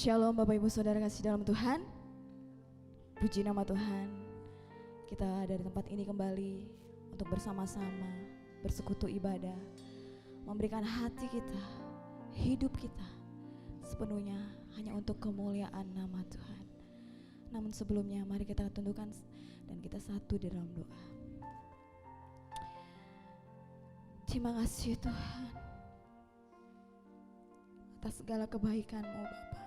Shalom Bapak Ibu Saudara kasih dalam Tuhan. Puji nama Tuhan. Kita dari tempat ini kembali untuk bersama-sama bersekutu ibadah, memberikan hati kita, hidup kita sepenuhnya hanya untuk kemuliaan nama Tuhan. Namun sebelumnya mari kita tundukkan dan kita satu di dalam doa. Terima kasih Tuhan atas segala kebaikan-Mu Bapa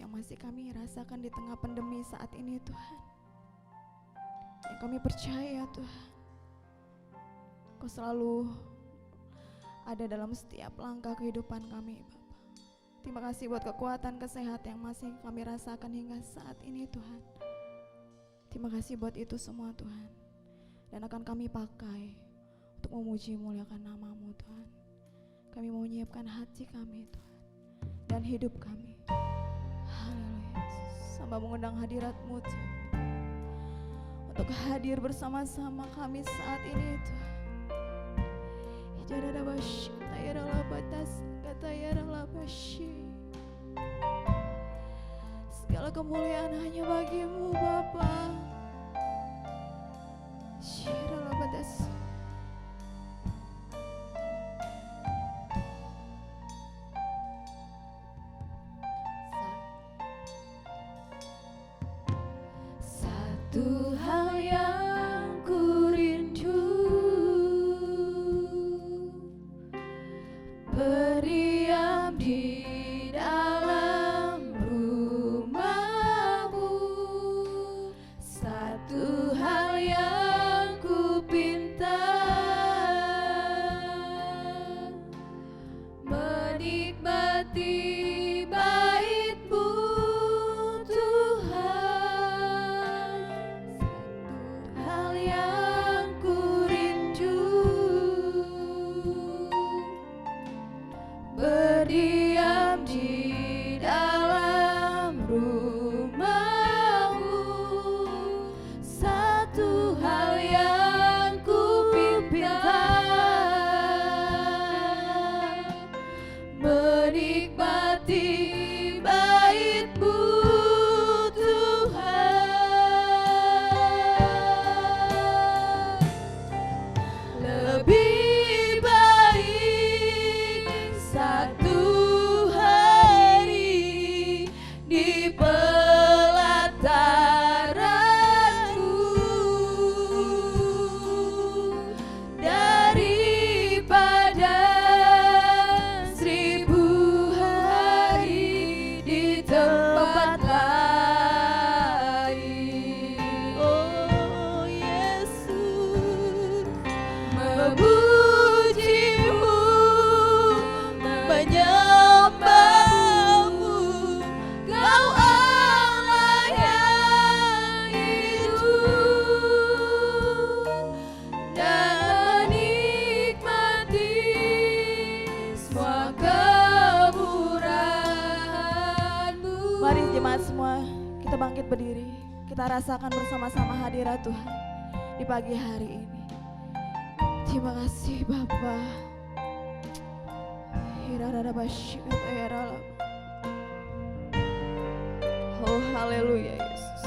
yang masih kami rasakan di tengah pandemi saat ini Tuhan. Yang kami percaya Tuhan, Kau selalu ada dalam setiap langkah kehidupan kami Bapa. Terima kasih buat kekuatan, kesehatan yang masih kami rasakan hingga saat ini Tuhan. Terima kasih buat itu semua Tuhan. Dan akan kami pakai untuk memuji muliakan nama-Mu Tuhan. Kami mau menyiapkan hati kami Tuhan dan hidup kami. Haleluya. Sembah mengundang hadirat-Mu Tuhan untuk hadir bersama-sama kami saat ini Tuhan. Ijadada bashi tayarala batas katayarala bashi. Segala kemuliaan hanya bagi-Mu Bapa. Shirala batas. Satu hal yang ku rindu, berdiam di dalam rumah-Mu. Satu hal yang ku pinta, menikmati berdiam di dalam rumah-Mu. Satu hal yang ku pinta, menikmati bait-Mu Tuhan. Lebih baik satu hari di pelataran-Mu daripada 1000 hari di tempat lain. Oh Yesus, memuji-Mu, menyembah-Mu, Kau Allah yang hidup, dan menikmati semua kemurahan-Mu. Mari jemaat semua, kita bangkit berdiri, kita rasakan bersama-sama hadirat Tuhan di pagi hari ini. Terima kasih Bapa. Oh haleluya Yesus.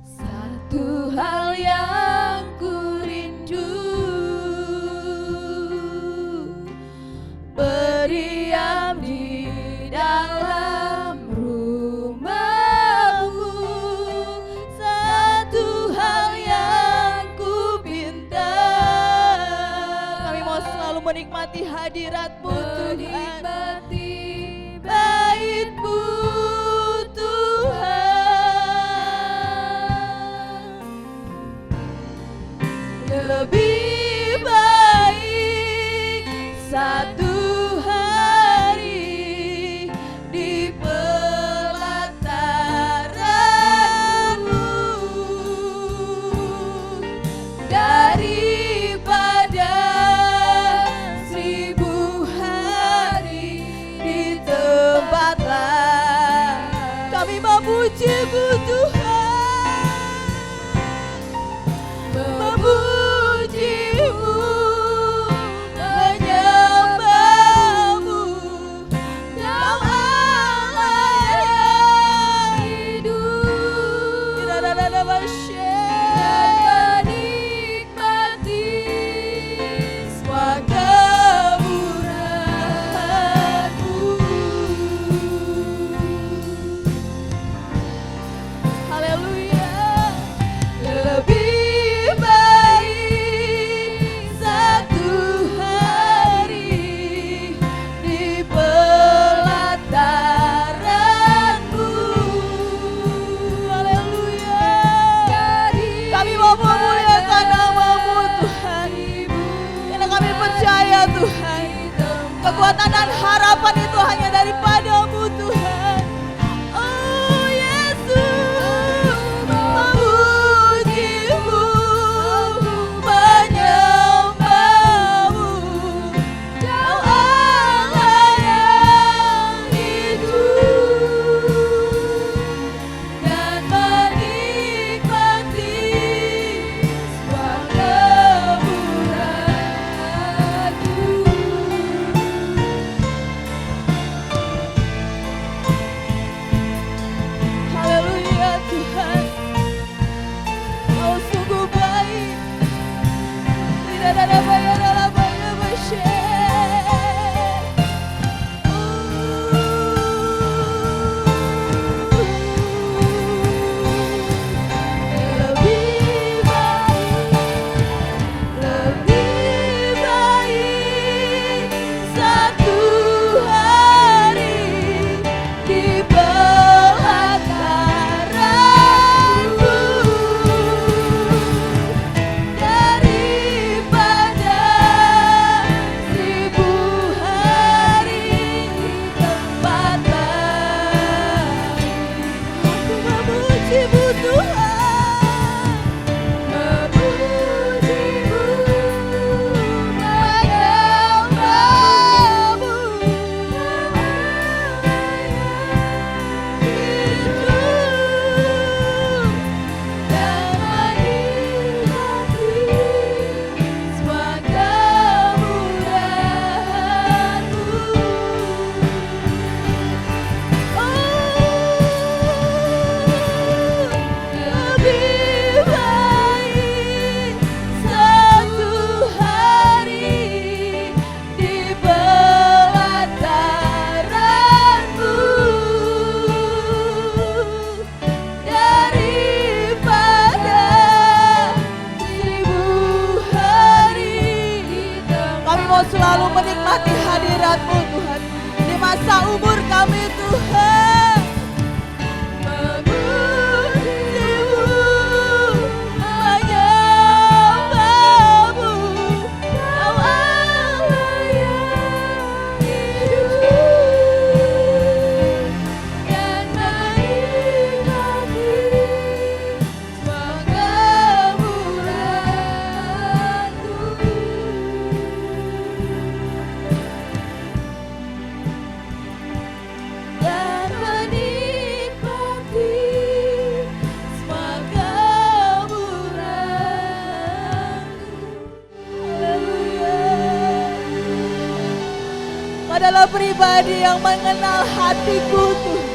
Satu hal yang ku rindu, berdiam di dalam rumah-Mu. Satu hal yang ku pinta, kami mau selalu menikmati hadirat-Mu Tuhan, menikmati bait-Mu Tuhan. Lebih baik satu hari di pelataran-Mu daripada 1000 hari di tempat lain. Kami memuji-Mu Tuhan, memuji kekuatan dan harapan itu hanya daripada-Mu Tuhan. Oh Yesus, memuji-Mu, menyembah-Mu, Kau Allah yang hidup, dan menikmati semua kemurahan-Mu. Haleluya Tuhan, Kau sungguh baik. Tidak ada bayar dalam bayar lebih baik satu hari di pelataran-Mu daripada 1000 hari di tempat lain. Aku memuji-Mu Tuhan, memuji-Mu, menyembah-Mu, hidup dan menikmati semua kemurahan-Mu. Lebih baik satu hari di pelataran-Mu daripada 1000 hari di tempat. Kami mau selalu menikmati hadirat-Mu Tuhan di masa umur kami Tuhan. Memuji-Mu, menyembah-Mu, Kau Allah yang hidup, dan menikmati semua kemurahan-Mu. Dan menikmati semua kemurahan-Mu. Haleluya. Kau adalah pribadi yang mengenal hatiku Tuhan.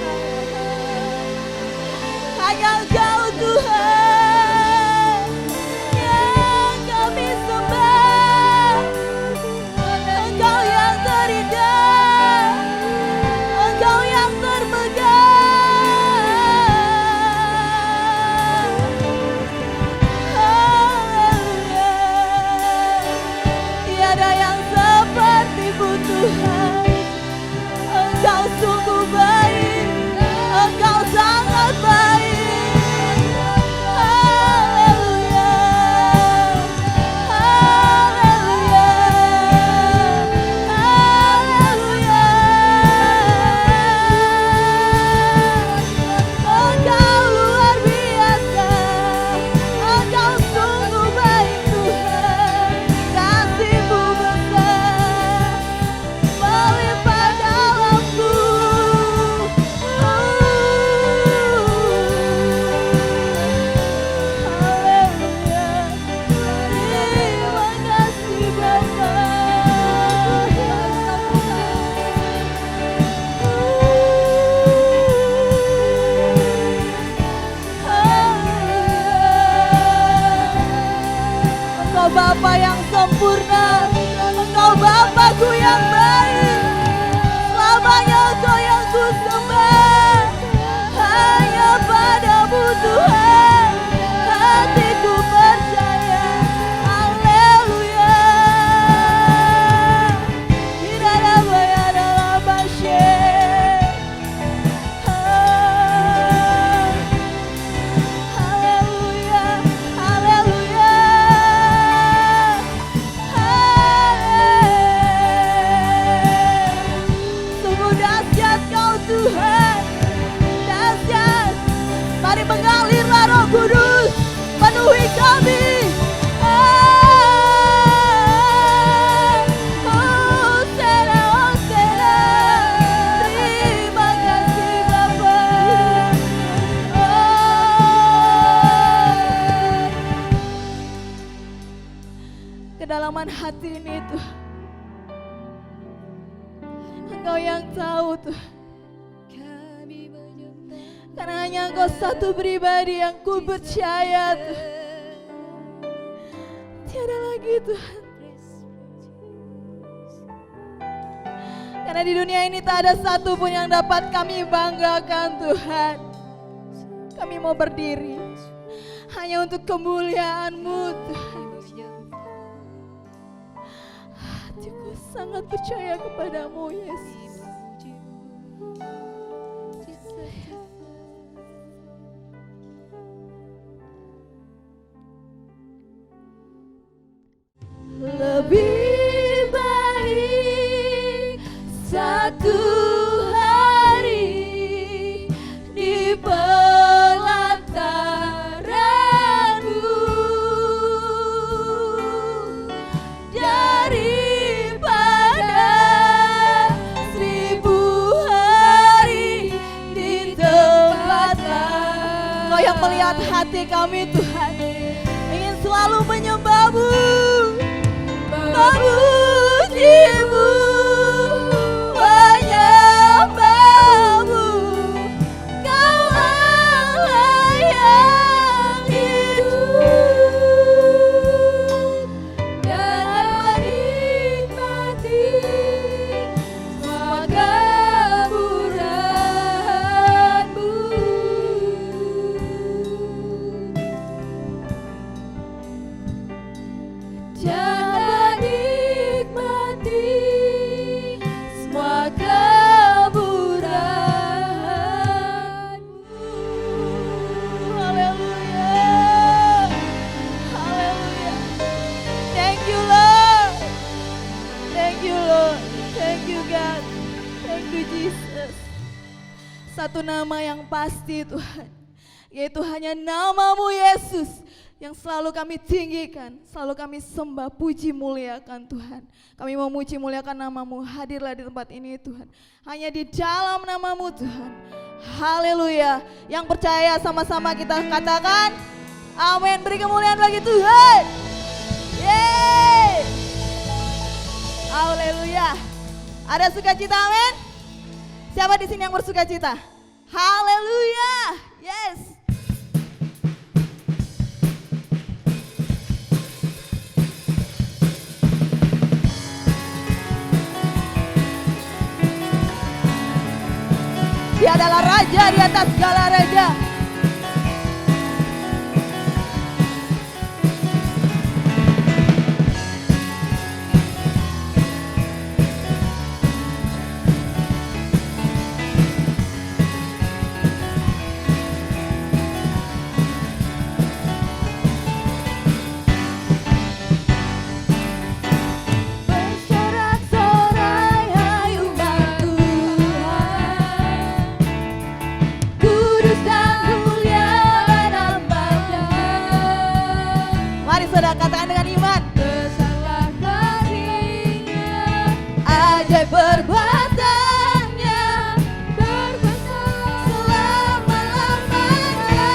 Hanya Engkau Tuhan yang kami sembah. Engkau yang terindah, Engkau yang termegah. Haleluya. Tiada yang seperti-Mu Tuhan. Engkau sungguh baik, Engkau sangat baik. kedalaman hati ini Tuhan. Engkau yang tahu Tuhan. Karena hanya Engkau satu pribadi yang ku percaya Tuhan. Tiada lagi Tuhan. Karena di dunia ini tak ada satu pun yang dapat kami banggakan Tuhan. Kami mau berdiri hanya untuk kemuliaan-Mu Tuhan. Hatiku sangat percaya kepadamu Yesus. Lebih baik satu hari di pelataran-Mu daripada 1000 hari di tempat Lain. Kau yang melihat hati kami Tuhan, ingin selalu menyembah-Mu, memuji-Mu, menyembah-Mu. Kau Allah yang hidup dan menikmati semua kemurahan-Mu. Dan menikmati semua kemurahan-Mu. Haleluya, haleluya. Thank you Lord, thank you Lord, thank you God, thank you Jesus. Satu nama yang pasti Tuhan, yaitu hanya nama-Mu Yesus, yang selalu kami tinggikan, selalu kami sembah, puji, muliakan Tuhan. Kami memuji muliakan nama-Mu, hadirlah di tempat ini Tuhan. Hanya di dalam nama-Mu Tuhan. Haleluya. Yang percaya sama-sama kita katakan amin. Beri kemuliaan bagi Tuhan. Yeay. Haleluya. Ada sukacita, amin? Siapa di sini yang bersukacita? Haleluya. Yes. Dia adalah Raja di atas segala raja. Saudara katakan dengan iman. Besarlah kasih-Nya, ajaib perbuatannya, berkuasa selama-lamanya.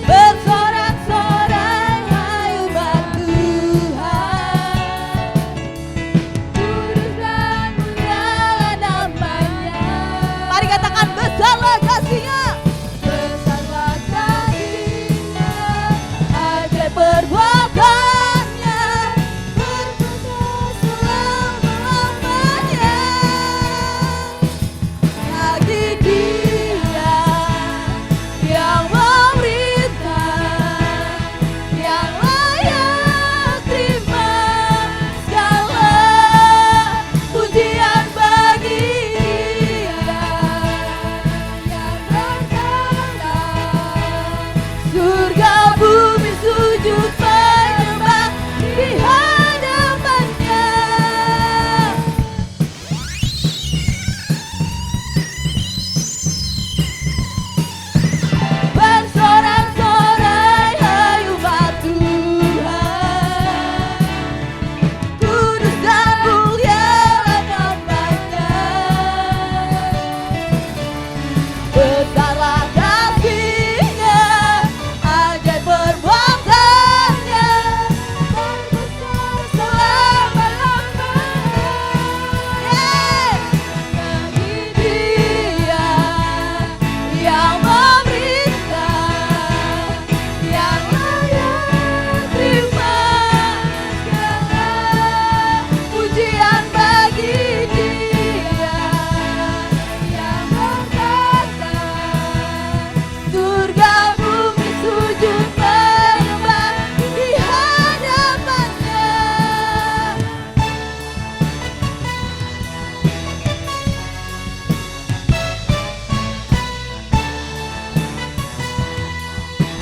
Bersorak-sorai hai umat Tuhan, kudus dan mulia namanya. Mari katakan besarlah kasih-Nya. Besarlah kasih-Nya, ajaib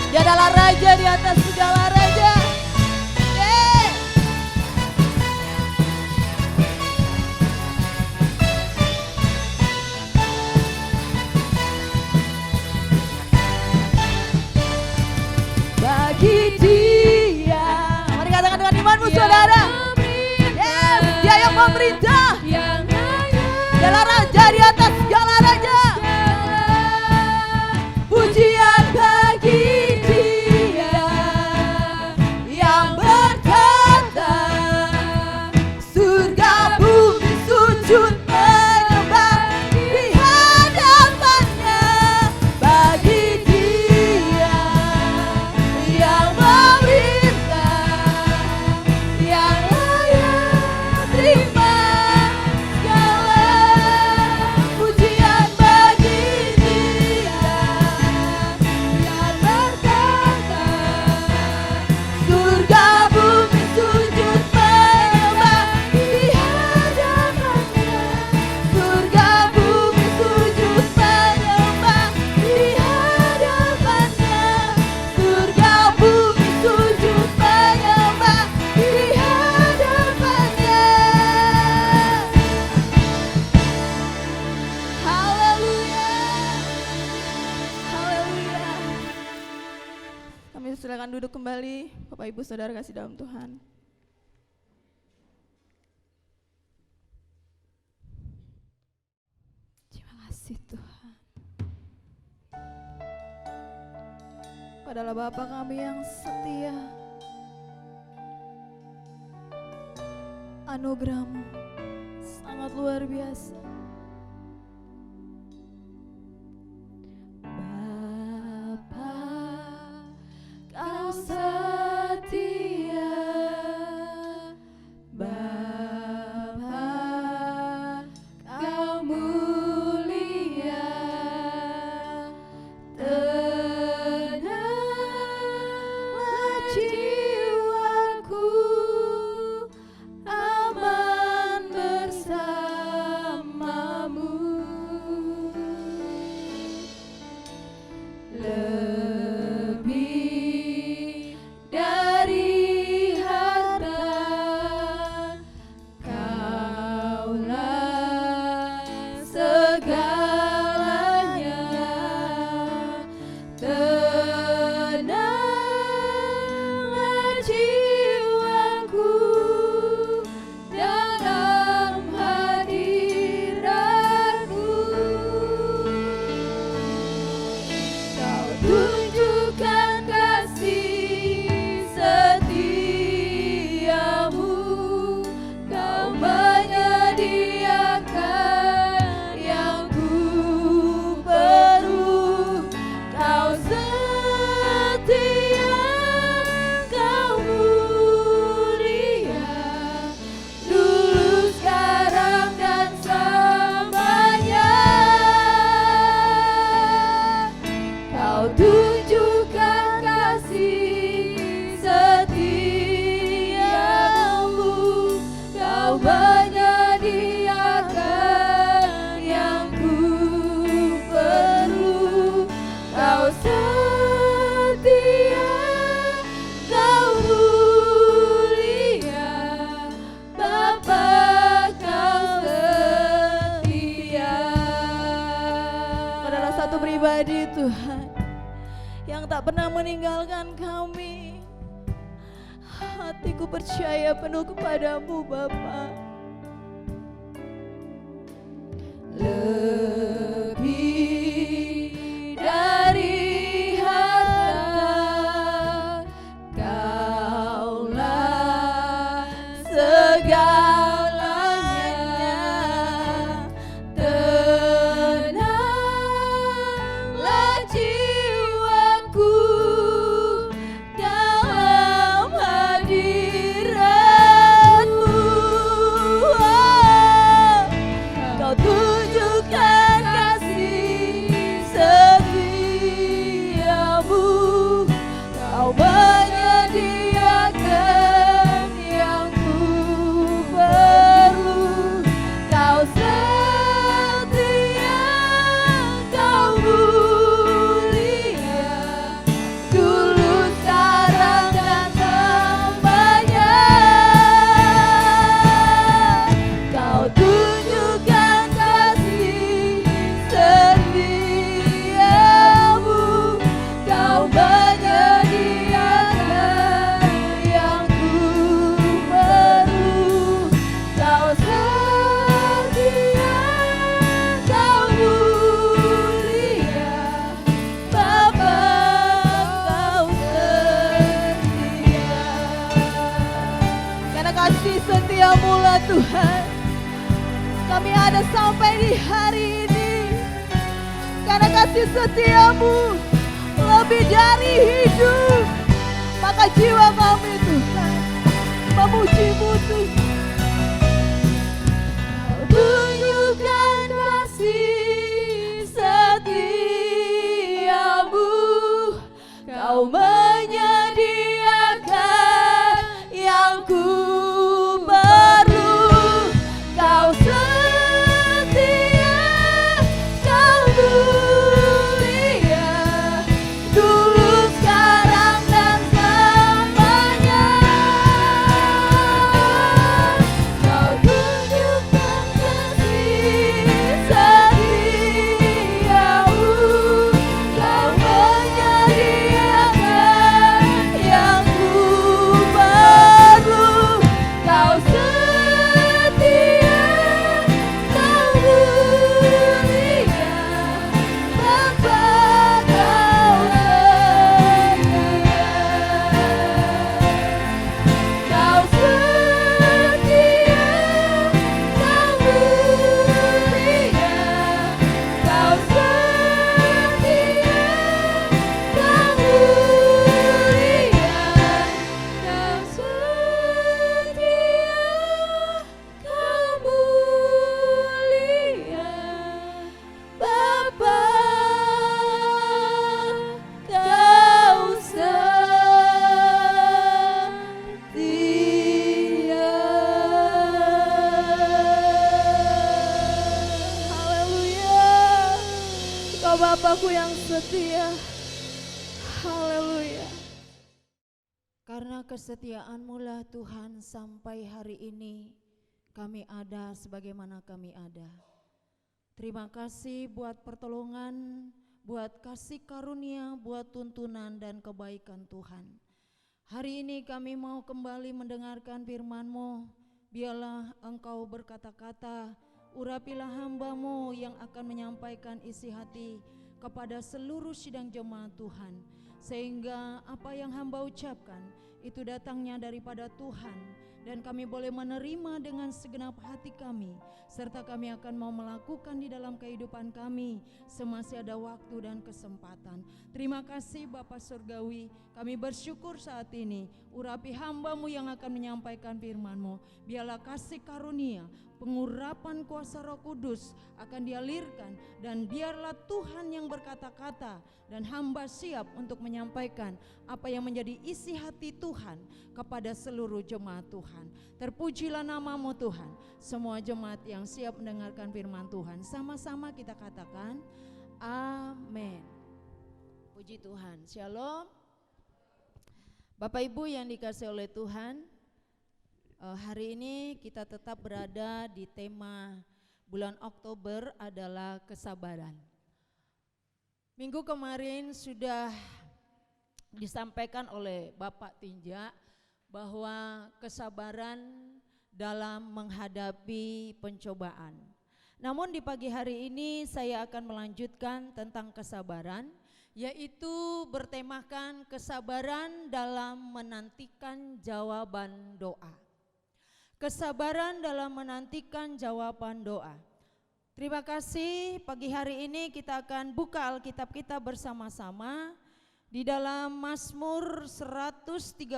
Dia adalah Raja di atas segala raja. Bagi Dia, mari katakan dengan imanmu saudara. Yes, Dia yang memerintah, Dia adalah Raja di atas segala raja. Pujian bagi Dia yang berkata, surga bumi sujud menyembah di hadapannya. Bagi Dia yang memerintah, yang layak terima segala pujian. Bagi Dia yang berkata, surga bumi sujud menyembah di hadapannya. Surga bumi sujud menyembah di hadapannya. Surga bumi sujud menyembah di hadapannya. Haleluya. Haleluya. Kami silakan duduk kembali, Bapak Ibu Saudara kasih dalam Tuhan. Terima kasih Tuhan. Kau adalah Bapa kami yang setia. Anugerah-Mu sangat luar biasa. Bapa, Kau setia. Bapa, Kau mulia. Tenanglah jiwaku, aman bersamamu. Lebih dari harta, Kaulah segalanya. Tenanglah jiwaku dalam hadirat-Mu. Kau tunjukkan kasih setiamu. Kau menyediakan yang ku perlu. Kau setia, Kau mulia, dulu, sekarang, dan selamanya. Kau tunjukkan kasih setiamu. Kau menyediakan yang ku perlu. Kau setia, Kau mulia, Bapa, Kau setia. Adalah satu pribadi Tuhan yang tak pernah meninggalkan kami. Hatiku percaya penuh kepadamu Bapa. Lebih dari harta, Kaulah segalanya. Tenanglah jiwaku dalam hadirat-Mu. Kau tunjukkan Tuhan. Kami ada sampai di hari ini karena kasih setiamu lebih dari hidup. Maka jiwa kami Tuhan memuji-Mu Tuhan. Tunjukkan kasih setiamu, Kau menyediakan yang ku perlu. Kau setia, Kau mulia, dulu, sekarang, dan selamanya. Kau tunjukkan kasih setiamu, Kau menyediakan yang ku perlu. Kau setia, Kau mulia, Bapa, Kau setia. Kau setia, Kau mulia, Kau setia, Kau mulia, Kau setia, Kau mulia, Bapa, Kau setia. Haleluya, Kau Bapakku yang setia. Haleluya. Karena kesetiaan-Mu lah Tuhan, sampai hari ini kami ada sebagaimana kami ada. Terima kasih buat pertolongan, buat kasih karunia, buat tuntunan dan kebaikan Tuhan. Hari ini kami mau kembali mendengarkan firman-Mu. Biarlah Engkau berkata-kata, urapilah hamba-Mu yang akan menyampaikan isi hati kepada seluruh sidang jemaat Tuhan, sehingga apa yang hamba ucapkan itu datangnya daripada Tuhan, dan kami boleh menerima dengan segenap hati kami, serta kami akan mau melakukan di dalam kehidupan kami semasih ada waktu dan kesempatan. Terima kasih Bapa Surgawi, kami bersyukur saat ini. Urapi hamba-Mu yang akan menyampaikan firman-Mu. Biarlah kasih karunia, pengurapan kuasa Roh Kudus akan dialirkan, dan biarlah Tuhan yang berkata-kata dan hamba siap untuk menyampaikan apa yang menjadi isi hati Tuhan kepada seluruh jemaat Tuhan. Terpujilah nama-Mu Tuhan. Semua jemaat yang siap mendengarkan firman Tuhan, sama-sama kita katakan amin. Puji Tuhan. Shalom. Bapak Ibu yang dikasihi oleh Tuhan, hari ini kita tetap berada di tema bulan Oktober adalah kesabaran. Minggu kemarin sudah disampaikan oleh Bapak Tinja bahwa kesabaran dalam menghadapi pencobaan. Namun di pagi hari ini saya akan melanjutkan tentang kesabaran, yaitu bertemakan kesabaran dalam menantikan jawaban doa. Kesabaran dalam menantikan jawaban doa. Terima kasih, pagi hari ini kita akan buka Alkitab kita bersama-sama di dalam Mazmur 130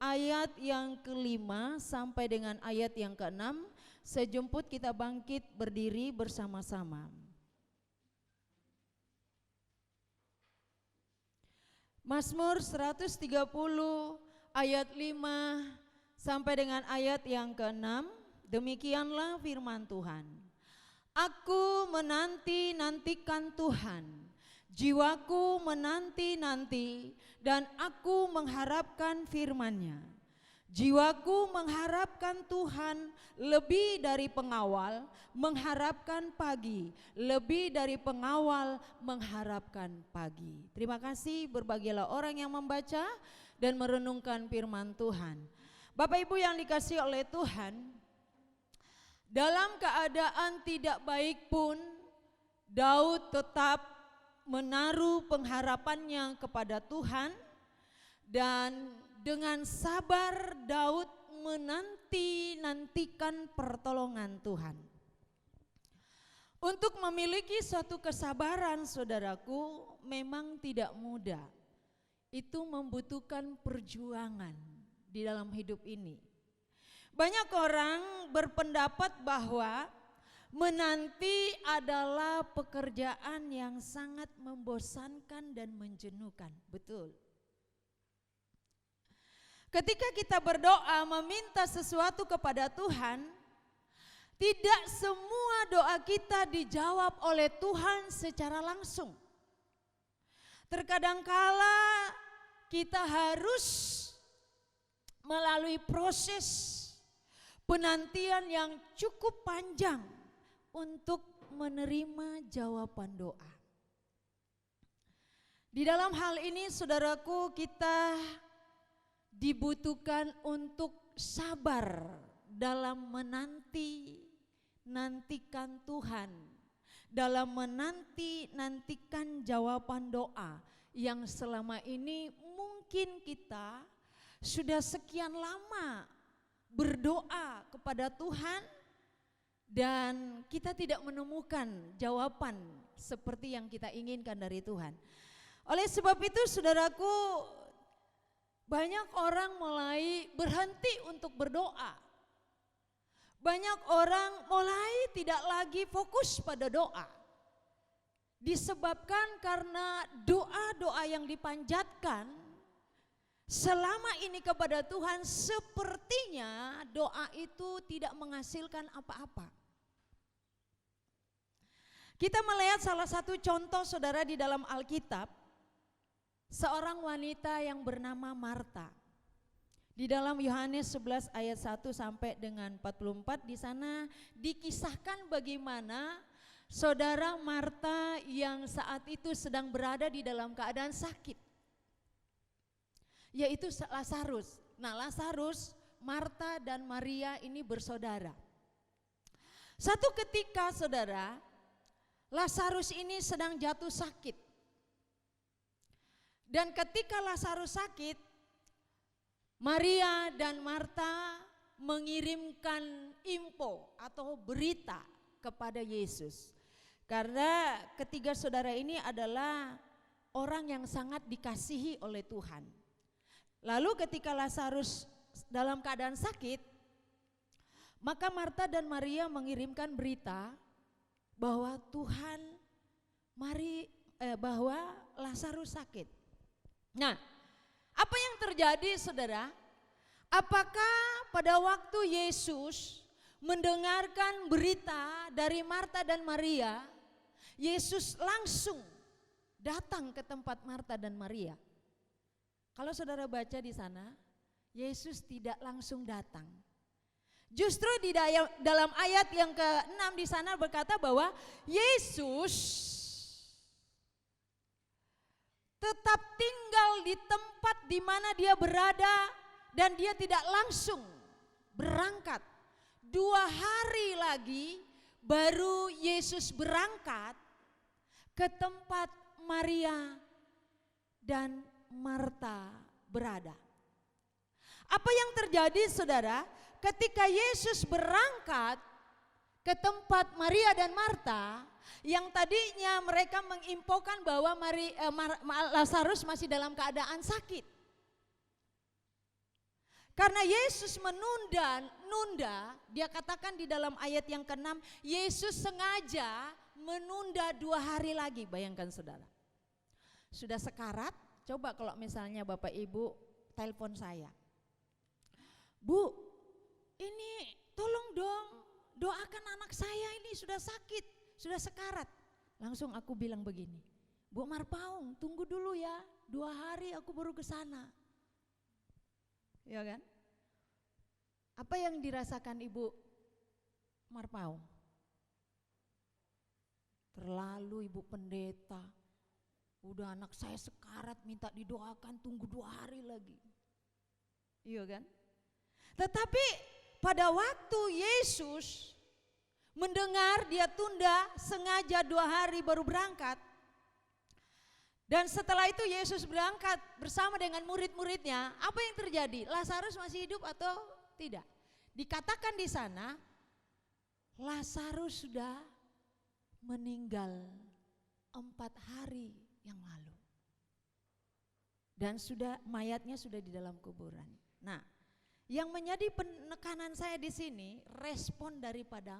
ayat yang ke-5 sampai dengan ayat yang ke-6. Sejemput kita bangkit berdiri bersama-sama. Mazmur 130 ayat 5 sampai dengan ayat yang ke-6. Demikianlah firman Tuhan. Aku menanti-nantikan Tuhan, jiwaku menanti-nanti, dan aku mengharapkan firman-Nya. Jiwaku mengharapkan Tuhan lebih dari pengawal mengharapkan pagi, lebih dari pengawal mengharapkan pagi. Terima kasih, berbahagialah orang yang membaca dan merenungkan firman Tuhan. Bapak Ibu yang dikasihi oleh Tuhan, dalam keadaan tidak baik pun Daud tetap menaruh pengharapannya kepada Tuhan, dan dengan sabar Daud menanti-nantikan pertolongan Tuhan. Untuk memiliki suatu kesabaran, saudaraku, memang tidak mudah. Itu membutuhkan perjuangan di dalam hidup ini. Banyak orang berpendapat bahwa menanti adalah pekerjaan yang sangat membosankan dan menjenuhkan. Betul. Ketika kita berdoa meminta sesuatu kepada Tuhan, tidak semua doa kita dijawab oleh Tuhan secara langsung. Terkadang kala kita harus melalui proses penantian yang cukup panjang untuk menerima jawaban doa. Di dalam hal ini, saudaraku, kita dibutuhkan untuk sabar dalam nantikan Tuhan, dalam nantikan jawaban doa yang selama ini mungkin kita sudah sekian lama berdoa kepada Tuhan dan kita tidak menemukan jawaban seperti yang kita inginkan dari Tuhan. Oleh sebab itu, saudaraku, banyak orang mulai berhenti untuk berdoa. Banyak orang mulai tidak lagi fokus pada doa. Disebabkan karena doa-doa yang dipanjatkan selama ini kepada Tuhan, sepertinya doa itu tidak menghasilkan apa-apa. Kita melihat salah satu contoh, saudara, di dalam Alkitab. Seorang wanita yang bernama Marta. Di dalam Yohanes 11 ayat 1 sampai dengan 44, di sana dikisahkan bagaimana saudara Marta yang saat itu sedang berada di dalam keadaan sakit, yaitu Lazarus. Nah, Lazarus, Marta dan Maria ini bersaudara. Satu ketika, saudara, Lazarus ini sedang jatuh sakit. Dan ketika Lazarus sakit, Maria dan Marta mengirimkan info atau berita kepada Yesus. Karena ketiga saudara ini adalah orang yang sangat dikasihi oleh Tuhan. Lalu ketika Lazarus dalam keadaan sakit, maka Marta dan Maria mengirimkan berita bahwa bahwa Lazarus sakit. Nah, apa yang terjadi, saudara? Apakah pada waktu Yesus mendengarkan berita dari Marta dan Maria, Yesus langsung datang ke tempat Marta dan Maria? Kalau saudara baca di sana, Yesus tidak langsung datang. Justru di dalam ayat yang ke-6 di sana berkata bahwa Yesus tetap tinggal di tempat di mana dia berada dan dia tidak langsung berangkat. 2 hari lagi baru Yesus berangkat ke tempat Maria dan Marta berada. Apa yang terjadi, saudara? Ketika Yesus berangkat ke tempat Maria dan Marta, yang tadinya mereka menginfokan bahwa Lazarus masih dalam keadaan sakit. Karena Yesus menunda, dia katakan di dalam ayat yang ke-6, Yesus sengaja menunda 2 hari lagi, bayangkan saudara. Sudah sekarat, coba kalau misalnya Bapak Ibu telepon saya. Bu, ini tolong dong doakan anak saya ini sudah sakit. Sudah sekarat. Langsung aku bilang begini, Bu Marpaung, tunggu dulu ya, 2 hari aku baru ke sana. Ya kan? Apa yang dirasakan Ibu Marpaung? Terlalu Ibu Pendeta, udah anak saya sekarat minta didoakan, tunggu 2 hari lagi. Iya kan? Tetapi pada waktu Yesus mendengar, dia tunda sengaja 2 hari baru berangkat. Dan setelah itu Yesus berangkat bersama dengan murid-muridnya. Apa yang terjadi? Lazarus masih hidup atau Tidak. Dikatakan di sana Lazarus sudah meninggal 4 hari yang lalu. Dan mayatnya sudah di dalam kuburan. Nah, yang menjadi penekanan saya di sini respon daripada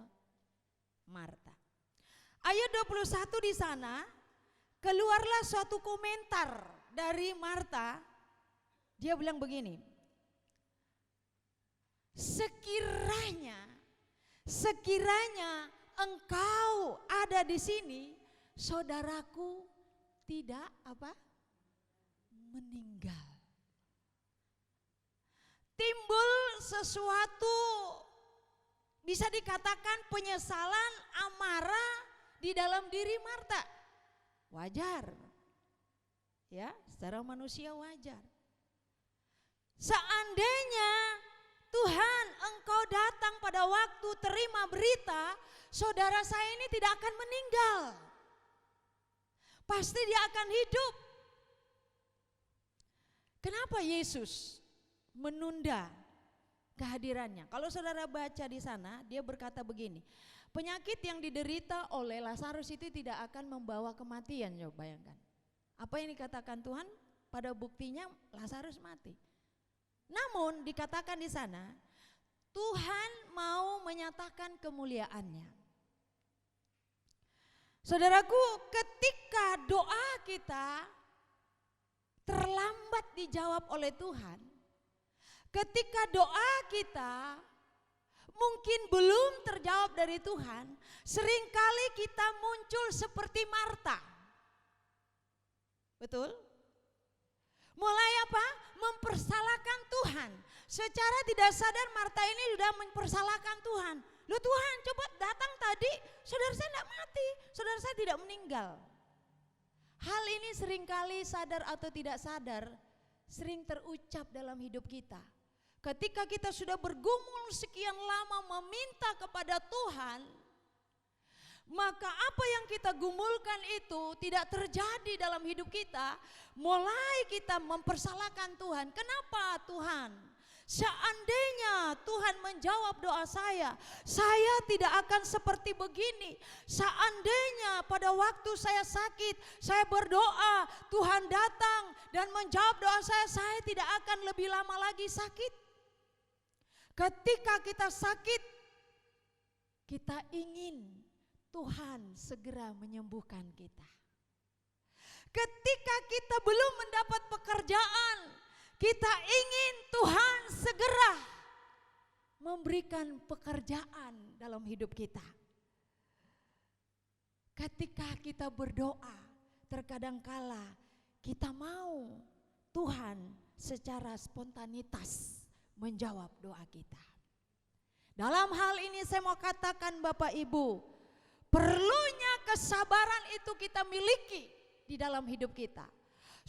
Marta. Ayat 21 di sana keluarlah suatu komentar dari Marta. Dia bilang begini, sekiranya engkau ada di sini, saudaraku tidak meninggal. Timbul sesuatu, bisa dikatakan penyesalan, amarah di dalam diri Marta. Wajar, ya, secara manusia wajar. Seandainya Tuhan engkau datang pada waktu terima berita, saudara saya ini tidak akan meninggal. Pasti dia akan hidup. Kenapa Yesus menunda kehadirannya? Kalau saudara baca di sana, dia berkata begini, penyakit yang diderita oleh Lazarus itu tidak akan membawa kematian. Coba bayangkan. Apa yang dikatakan Tuhan? Pada buktinya Lazarus mati. Namun dikatakan di sana, Tuhan mau menyatakan kemuliaannya. Saudaraku, ketika doa kita terlambat dijawab oleh Tuhan, ketika doa kita mungkin belum terjawab dari Tuhan, seringkali kita muncul seperti Marta. Betul? Mulai mempersalahkan Tuhan. Secara tidak sadar Marta ini sudah mempersalahkan Tuhan. Loh Tuhan, coba datang tadi, saudara saya tidak mati, saudara saya tidak meninggal. Hal ini seringkali sadar atau tidak sadar sering terucap dalam hidup kita. Ketika kita sudah bergumul sekian lama meminta kepada Tuhan, maka apa yang kita gumulkan itu tidak terjadi dalam hidup kita. Mulai kita mempersalahkan Tuhan. Kenapa Tuhan? Seandainya Tuhan menjawab doa saya tidak akan seperti begini. Seandainya pada waktu saya sakit, saya berdoa, Tuhan datang dan menjawab doa saya tidak akan lebih lama lagi sakit. Ketika kita sakit, kita ingin Tuhan segera menyembuhkan kita. Ketika kita belum mendapat pekerjaan, kita ingin Tuhan segera memberikan pekerjaan dalam hidup kita. Ketika kita berdoa, terkadang kala kita mau Tuhan secara spontanitas menjawab doa kita. Dalam hal ini saya mau katakan Bapak Ibu, perlunya kesabaran itu kita miliki di dalam hidup kita.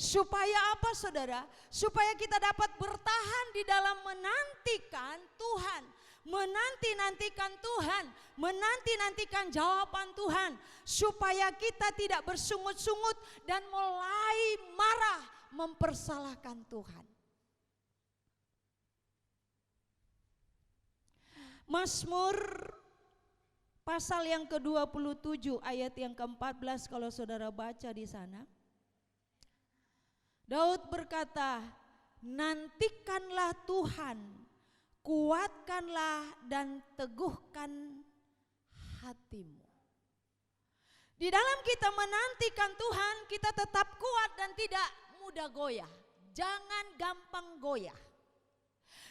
Supaya apa saudara? Supaya kita dapat bertahan di dalam menantikan Tuhan. Menanti-nantikan Tuhan. Menanti-nantikan jawaban Tuhan. Supaya kita tidak bersungut-sungut dan mulai marah mempersalahkan Tuhan. Mazmur pasal yang ke-27 ayat yang ke-14 kalau saudara baca di sana. Daud berkata, nantikanlah Tuhan, kuatkanlah dan teguhkan hatimu. Di dalam kita menantikan Tuhan, kita tetap kuat dan tidak mudah goyah. Jangan gampang goyah.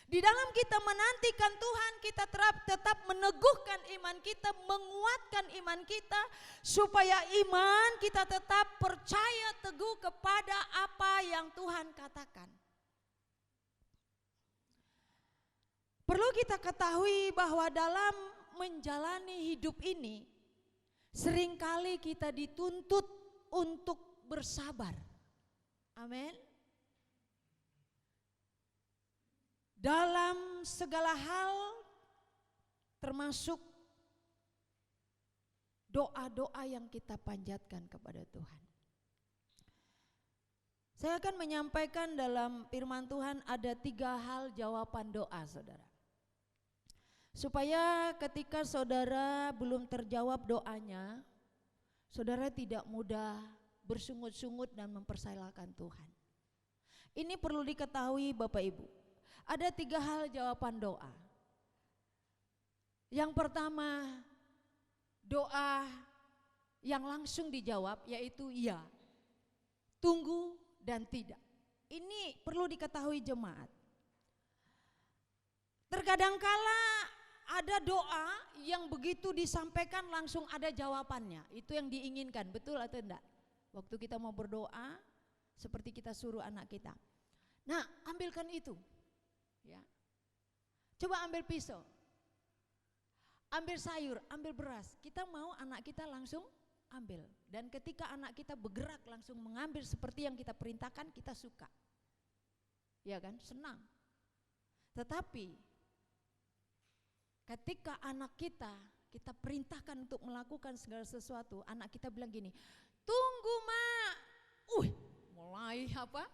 Di dalam kita menantikan Tuhan, kita tetap meneguhkan iman kita, menguatkan iman kita, supaya iman kita tetap percaya teguh kepada apa yang Tuhan katakan. Perlu kita ketahui bahwa dalam menjalani hidup ini, seringkali kita dituntut untuk bersabar. Amin. Dalam segala hal, termasuk doa-doa yang kita panjatkan kepada Tuhan. Saya akan menyampaikan dalam firman Tuhan ada 3 hal jawaban doa saudara. supaya ketika saudara belum terjawab doanya, saudara tidak mudah bersungut-sungut dan mempersalahkan Tuhan. Ini perlu diketahui Bapak Ibu. Ada 3 hal jawaban doa. Yang pertama, doa yang langsung dijawab yaitu ya, tunggu dan tidak. Ini perlu diketahui jemaat. Terkadang kala ada doa yang begitu disampaikan langsung ada jawabannya. Itu yang diinginkan, betul atau enggak? Waktu kita mau berdoa, seperti kita suruh anak kita. Nah, ambilkan itu. Ya. Coba ambil pisau. Ambil sayur, ambil beras. Kita mau anak kita langsung ambil. Dan ketika anak kita bergerak langsung mengambil seperti yang kita perintahkan, kita suka. Ya kan? Senang. Tetapi ketika anak kita perintahkan untuk melakukan segala sesuatu, anak kita bilang gini, tunggu mak, mulai apa?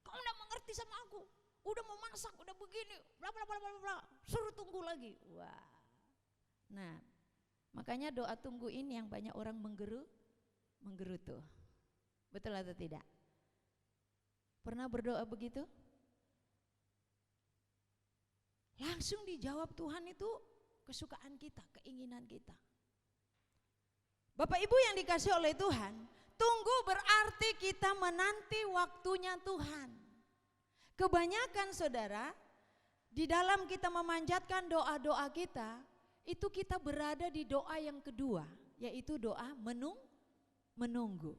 Kau udah mengerti sama aku, udah mau masak, udah begini, bla bla bla bla bla, suruh tunggu lagi. Wah, nah makanya doa tunggu ini yang banyak orang menggerutu, betul atau tidak? Pernah berdoa begitu? Langsung dijawab Tuhan itu kesukaan kita, keinginan kita. Bapak Ibu yang dikasih oleh Tuhan, tunggu berarti kita menanti waktunya Tuhan. Kebanyakan saudara, di dalam kita memanjatkan doa-doa kita, itu kita berada di doa yang kedua, yaitu doa menunggu.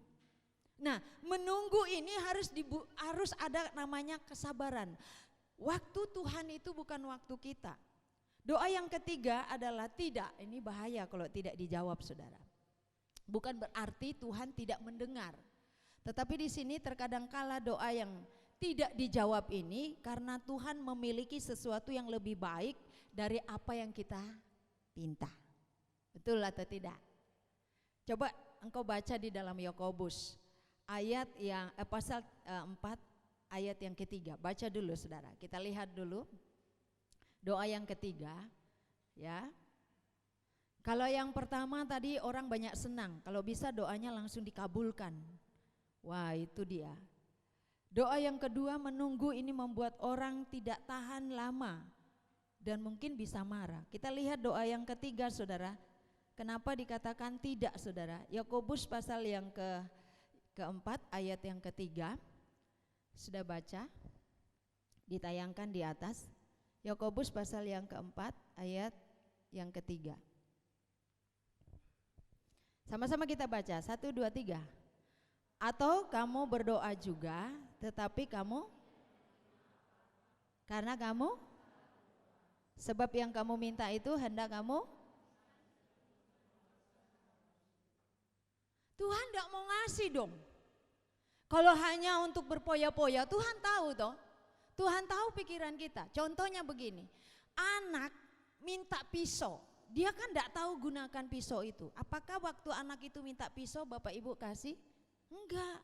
Nah, menunggu ini harus ada namanya kesabaran. Waktu Tuhan itu bukan waktu kita. Doa yang ketiga adalah tidak. Ini bahaya kalau tidak dijawab, saudara. Bukan berarti Tuhan tidak mendengar. Tetapi di sini terkadang kala doa yang tidak dijawab ini karena Tuhan memiliki sesuatu yang lebih baik dari apa yang kita pinta. Betul atau tidak? Coba engkau baca di dalam Yakobus ayat yang pasal 4 ayat yang ketiga, baca dulu saudara. Kita lihat dulu doa yang ketiga, ya. Kalau yang pertama tadi orang banyak senang, kalau bisa doanya langsung dikabulkan. Wah, itu dia. Doa yang kedua, menunggu ini membuat orang tidak tahan lama dan mungkin bisa marah. Kita lihat doa yang ketiga, saudara. Kenapa dikatakan tidak, saudara? Yakobus pasal yang keempat ayat yang ketiga. Sudah baca, ditayangkan di atas. Yakobus pasal yang keempat ayat yang ketiga. Sama-sama kita baca, 1, 2, 3. Atau kamu berdoa juga, tetapi karena kamu sebab yang kamu minta itu hendak kamu. Tuhan tidak mau ngasih dong. Kalau hanya untuk berpoya-poya, Tuhan tahu toh. Tuhan tahu pikiran kita. Contohnya begini, anak minta pisau, dia kan tidak tahu gunakan pisau itu. Apakah waktu anak itu minta pisau Bapak Ibu kasih? Enggak.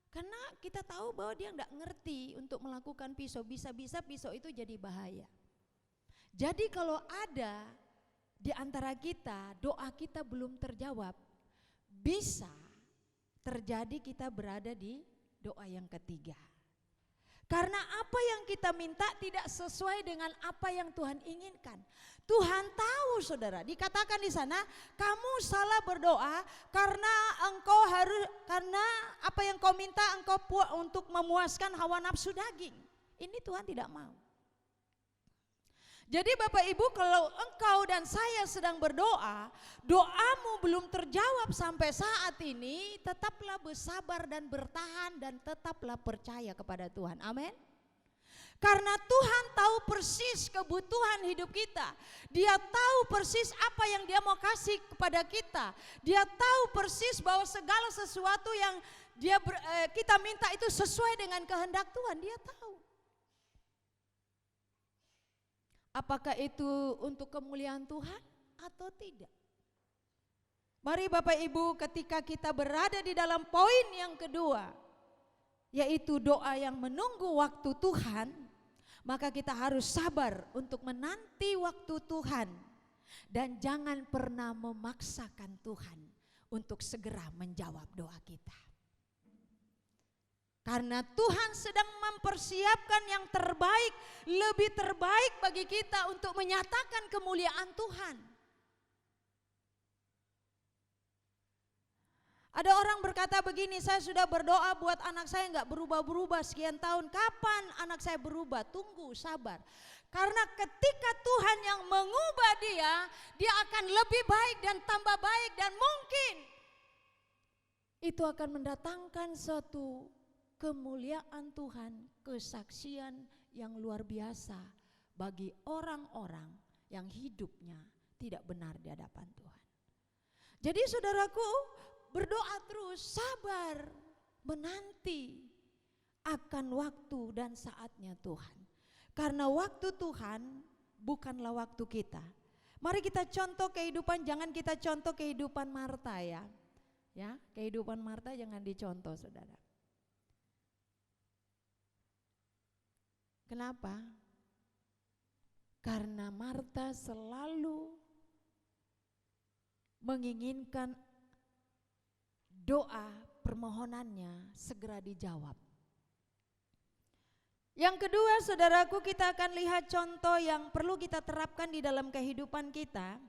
Karena kita tahu bahwa dia tidak ngerti untuk melakukan pisau. Bisa-bisa pisau itu jadi bahaya. Jadi kalau ada di antara kita doa kita belum terjawab, bisa terjadi kita berada di doa yang ketiga. Karena apa yang kita minta tidak sesuai dengan apa yang Tuhan inginkan. Tuhan tahu, saudara. Dikatakan di sana, kamu salah berdoa karena apa yang kau minta engkau untuk memuaskan hawa nafsu daging. Ini Tuhan tidak mau. Jadi Bapak Ibu, kalau engkau dan saya sedang berdoa, doamu belum terjawab sampai saat ini, tetaplah bersabar dan bertahan dan tetaplah percaya kepada Tuhan. Amin. Karena Tuhan tahu persis kebutuhan hidup kita. Dia tahu persis apa yang Dia mau kasih kepada kita. Dia tahu persis bahwa segala sesuatu yang kita minta itu sesuai dengan kehendak Tuhan. Dia tahu. Apakah itu untuk kemuliaan Tuhan atau tidak? Mari Bapak Ibu, ketika kita berada di dalam poin yang kedua, yaitu doa yang menunggu waktu Tuhan, maka kita harus sabar untuk menanti waktu Tuhan dan jangan pernah memaksakan Tuhan untuk segera menjawab doa kita. Karena Tuhan sedang mempersiapkan yang terbaik, lebih terbaik bagi kita untuk menyatakan kemuliaan Tuhan. Ada orang berkata begini, saya sudah berdoa buat anak saya nggak berubah-berubah sekian tahun. Kapan anak saya berubah? Tunggu, sabar. Karena ketika Tuhan yang mengubah dia akan lebih baik dan tambah baik, dan mungkin itu akan mendatangkan suatu kemuliaan Tuhan, kesaksian yang luar biasa bagi orang-orang yang hidupnya tidak benar di hadapan Tuhan. Jadi saudaraku, berdoa terus, sabar, menanti akan waktu dan saatnya Tuhan. Karena waktu Tuhan bukanlah waktu kita. Mari kita contoh kehidupan, jangan kita contoh kehidupan Marta ya. Ya, kehidupan Marta jangan dicontoh, saudara. Kenapa? Karena Marta selalu menginginkan doa permohonannya segera dijawab. Yang kedua, saudaraku, kita akan lihat contoh yang perlu kita terapkan di dalam kehidupan kita.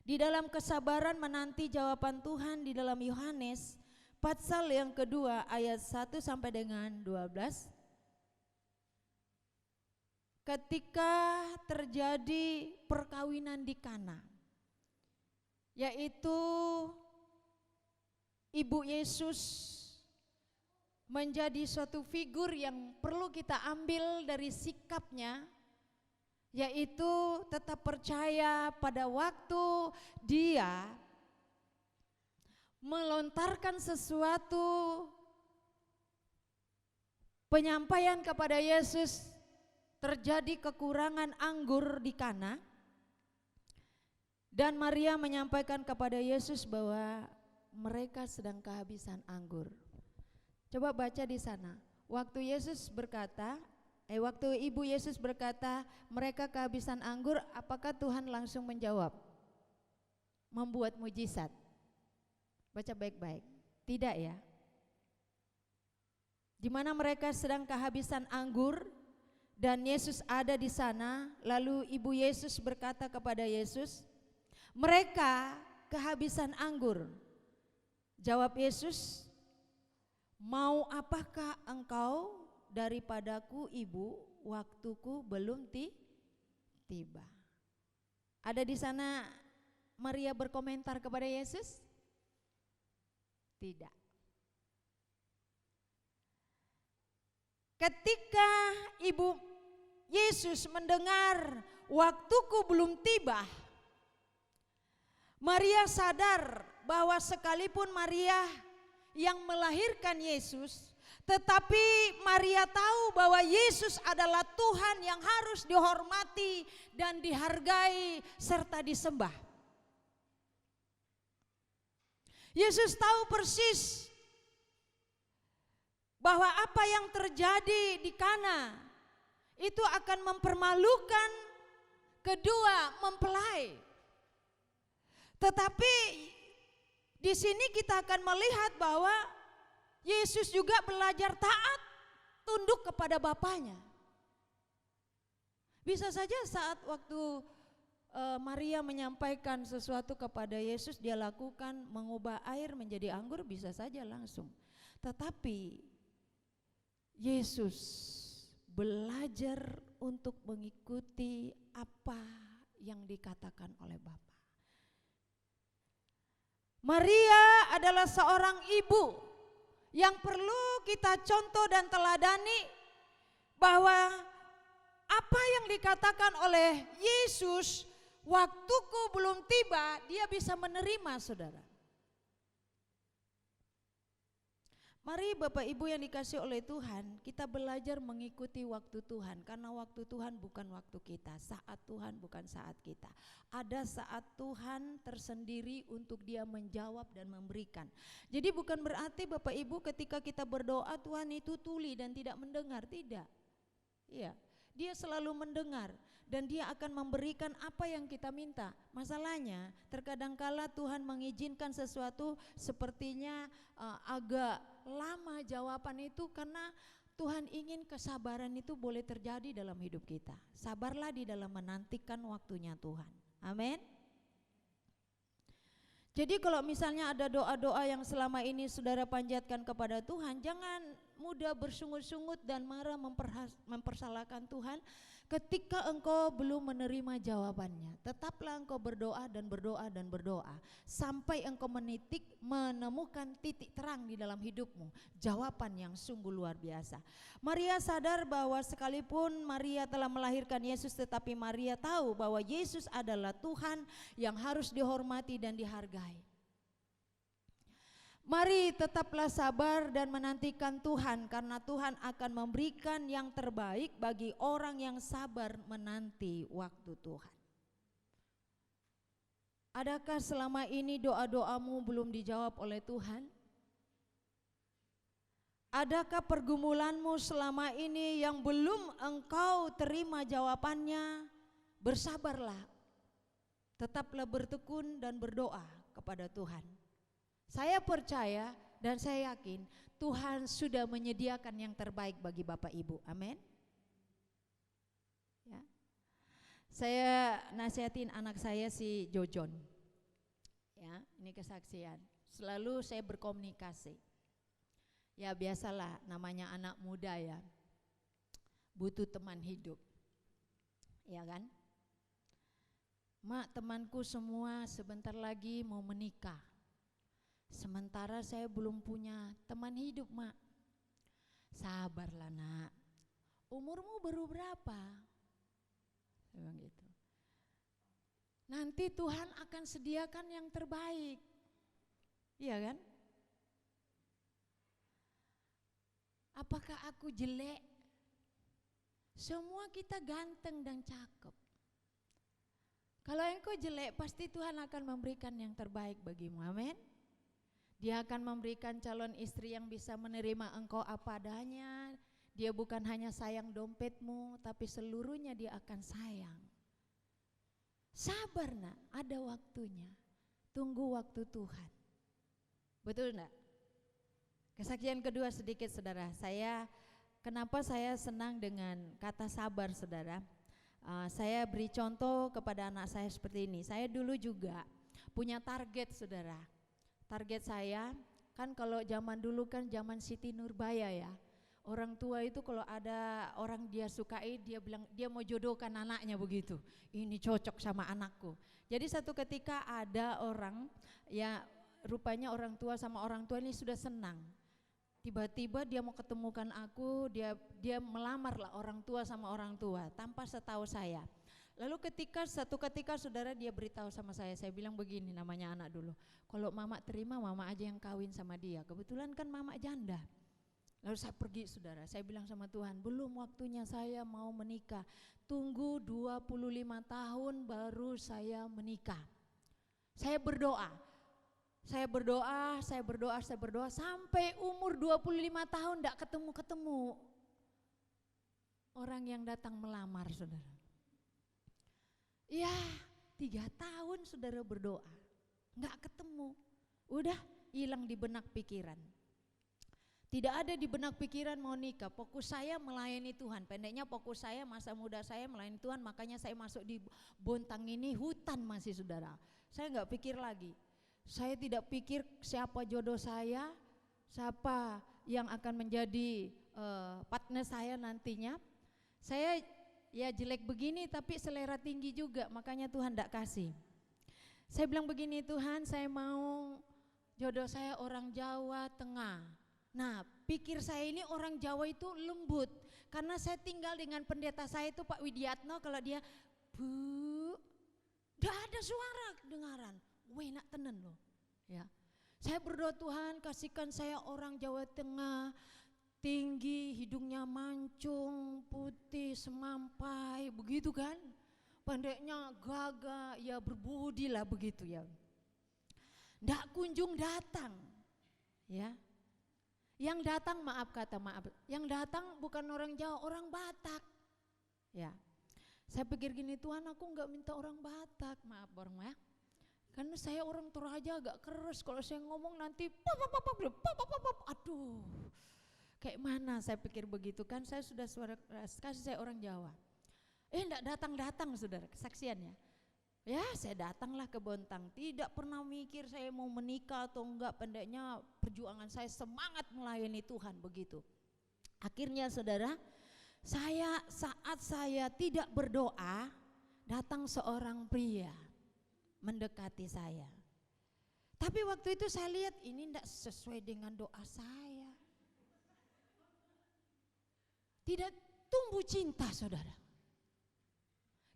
Di dalam kesabaran menanti jawaban Tuhan di dalam Yohanes pasal yang kedua ayat 1 sampai dengan 12. Ketika terjadi perkawinan di Kana, yaitu Ibu Yesus menjadi suatu figur yang perlu kita ambil dari sikapnya, yaitu tetap percaya pada waktu dia melontarkan sesuatu penyampaian kepada Yesus, terjadi kekurangan anggur di Kana, dan Maria menyampaikan kepada Yesus bahwa mereka sedang kehabisan anggur. Coba baca di sana. Waktu Ibu Yesus berkata mereka kehabisan anggur, apakah Tuhan langsung menjawab? Membuat mujizat. Baca baik-baik. Tidak ya. Di mana mereka sedang kehabisan anggur dan Yesus ada di sana, lalu Ibu Yesus berkata kepada Yesus, mereka kehabisan anggur. Jawab Yesus, mau apakah engkau daripadaku ibu, waktuku belum tiba. Ada di sana Maria berkomentar kepada Yesus? Tidak. Ketika Ibu Yesus mendengar waktuku belum tiba, Maria sadar bahwa sekalipun Maria yang melahirkan Yesus, tetapi Maria tahu bahwa Yesus adalah Tuhan yang harus dihormati dan dihargai serta disembah. Yesus tahu persis bahwa apa yang terjadi di Kana itu akan mempermalukan kedua mempelai. Tetapi di sini kita akan melihat bahwa Yesus juga belajar taat, tunduk kepada Bapaknya. Bisa saja saat waktu Maria menyampaikan sesuatu kepada Yesus, dia lakukan mengubah air menjadi anggur, bisa saja langsung. Tetapi Yesus belajar untuk mengikuti apa yang dikatakan oleh Bapa. Maria adalah seorang ibu yang perlu kita contoh dan teladani, bahwa apa yang dikatakan oleh Yesus, waktuku belum tiba, dia bisa menerima, saudara. Mari Bapak Ibu yang dikasih oleh Tuhan, kita belajar mengikuti waktu Tuhan. Karena waktu Tuhan bukan waktu kita, saat Tuhan bukan saat kita. Ada saat Tuhan tersendiri untuk dia menjawab dan memberikan. Jadi bukan berarti Bapak Ibu ketika kita berdoa Tuhan itu tuli dan tidak mendengar, tidak. Iya, dia selalu mendengar dan dia akan memberikan apa yang kita minta. Masalahnya terkadang kala Tuhan mengizinkan sesuatu sepertinya agak lama jawaban itu, karena Tuhan ingin kesabaran itu boleh terjadi dalam hidup kita. Sabarlah di dalam menantikan waktunya Tuhan. Amin. Jadi kalau misalnya ada doa-doa yang selama ini saudara panjatkan kepada Tuhan, jangan mudah bersungut-sungut dan marah mempersalahkan Tuhan ketika engkau belum menerima jawabannya. Tetaplah engkau berdoa dan berdoa dan berdoa sampai engkau menemukan titik terang di dalam hidupmu, jawaban yang sungguh luar biasa. Maria sadar bahwa sekalipun Maria telah melahirkan Yesus, tetapi Maria tahu bahwa Yesus adalah Tuhan yang harus dihormati dan dihargai. Mari tetaplah sabar dan menantikan Tuhan, karena Tuhan akan memberikan yang terbaik bagi orang yang sabar menanti waktu Tuhan. Adakah selama ini doa-doamu belum dijawab oleh Tuhan? Adakah pergumulanmu selama ini yang belum engkau terima jawabannya? Bersabarlah, tetaplah bertekun dan berdoa kepada Tuhan. Saya percaya dan saya yakin Tuhan sudah menyediakan yang terbaik bagi Bapak Ibu. Amin. Ya. Saya nasihatin anak saya si Jojon. Ya, ini kesaksian. Selalu saya berkomunikasi. Ya biasalah, namanya anak muda ya. Butuh teman hidup. Ya kan? Mak, temanku semua sebentar lagi mau menikah. Sementara saya belum punya teman hidup, Mak. Sabarlah, Nak. Umurmu baru berapa? Saya bilang gitu. Nanti Tuhan akan sediakan yang terbaik. Iya kan? Apakah aku jelek? Semua kita ganteng dan cakep. Kalau engkau jelek, pasti Tuhan akan memberikan yang terbaik bagimu. Amin. Dia akan memberikan calon istri yang bisa menerima engkau apa adanya. Dia bukan hanya sayang dompetmu, tapi seluruhnya dia akan sayang. Sabar nak, ada waktunya. Tunggu waktu Tuhan. Betul enggak? Kesaksian kedua sedikit saudara. Kenapa saya senang dengan kata sabar saudara? Saya beri contoh kepada anak saya seperti ini. Saya dulu juga punya target saudara. Target saya kan kalau zaman dulu kan zaman Siti Nurbaya ya. Orang tua itu kalau ada orang dia sukai, dia bilang dia mau jodohkan anaknya begitu. Ini cocok sama anakku. Jadi satu ketika ada orang ya, rupanya orang tua sama orang tua ini sudah senang. Tiba-tiba dia mau ketemukan aku, dia melamar lah orang tua sama orang tua tanpa setahu saya. Lalu satu ketika saudara dia beritahu sama saya bilang begini, namanya anak dulu. Kalau mama terima, mama aja yang kawin sama dia. Kebetulan kan mama janda. Lalu saya pergi saudara, saya bilang sama Tuhan, belum waktunya saya mau menikah. Tunggu 25 tahun baru saya menikah. Saya berdoa sampai umur 25 tahun enggak ketemu orang yang datang melamar saudara. Ya 3 tahun saudara berdoa, enggak ketemu, udah hilang di benak pikiran. Tidak ada di benak pikiran mau nikah. Fokus saya melayani Tuhan. Pendeknya fokus saya masa muda saya melayani Tuhan. Makanya saya masuk di Bontang ini hutan masih saudara. Saya enggak pikir lagi. Saya tidak pikir siapa jodoh saya, siapa yang akan menjadi partner saya nantinya. Saya ya jelek begini tapi selera tinggi juga, makanya Tuhan tidak kasih. Saya bilang begini, Tuhan saya mau jodoh saya orang Jawa Tengah. Nah pikir saya ini orang Jawa itu lembut, karena saya tinggal dengan pendeta saya itu Pak Widiatno. Kalau dia bu, tidak ada suara kedengaran, enak tenen loh ya. Saya berdoa, Tuhan kasihkan saya orang Jawa Tengah, tinggi, hidungnya mancung, putih, semampai, begitu kan. Pendeknya gagah, ya berbudi lah begitu ya. Nggak kunjung datang ya. Yang datang maaf, yang datang bukan orang Jawa, orang Batak. Ya, saya pikir gini, Tuhan aku nggak minta orang Batak, maaf orang ya. Karena saya orang Toraja agak keras, kalau saya ngomong nanti aduh. Kayak mana saya pikir begitu kan, saya sudah suara keras, kasih saya orang Jawa. Enggak datang-datang saudara, kesaksiannya. Ya saya datanglah ke Bontang, tidak pernah mikir saya mau menikah atau enggak, pendeknya perjuangan saya semangat melayani Tuhan begitu. Akhirnya saudara, saat saya tidak berdoa, datang seorang pria mendekati saya. Tapi waktu itu saya lihat ini enggak sesuai dengan doa saya. Tidak tumbuh cinta saudara.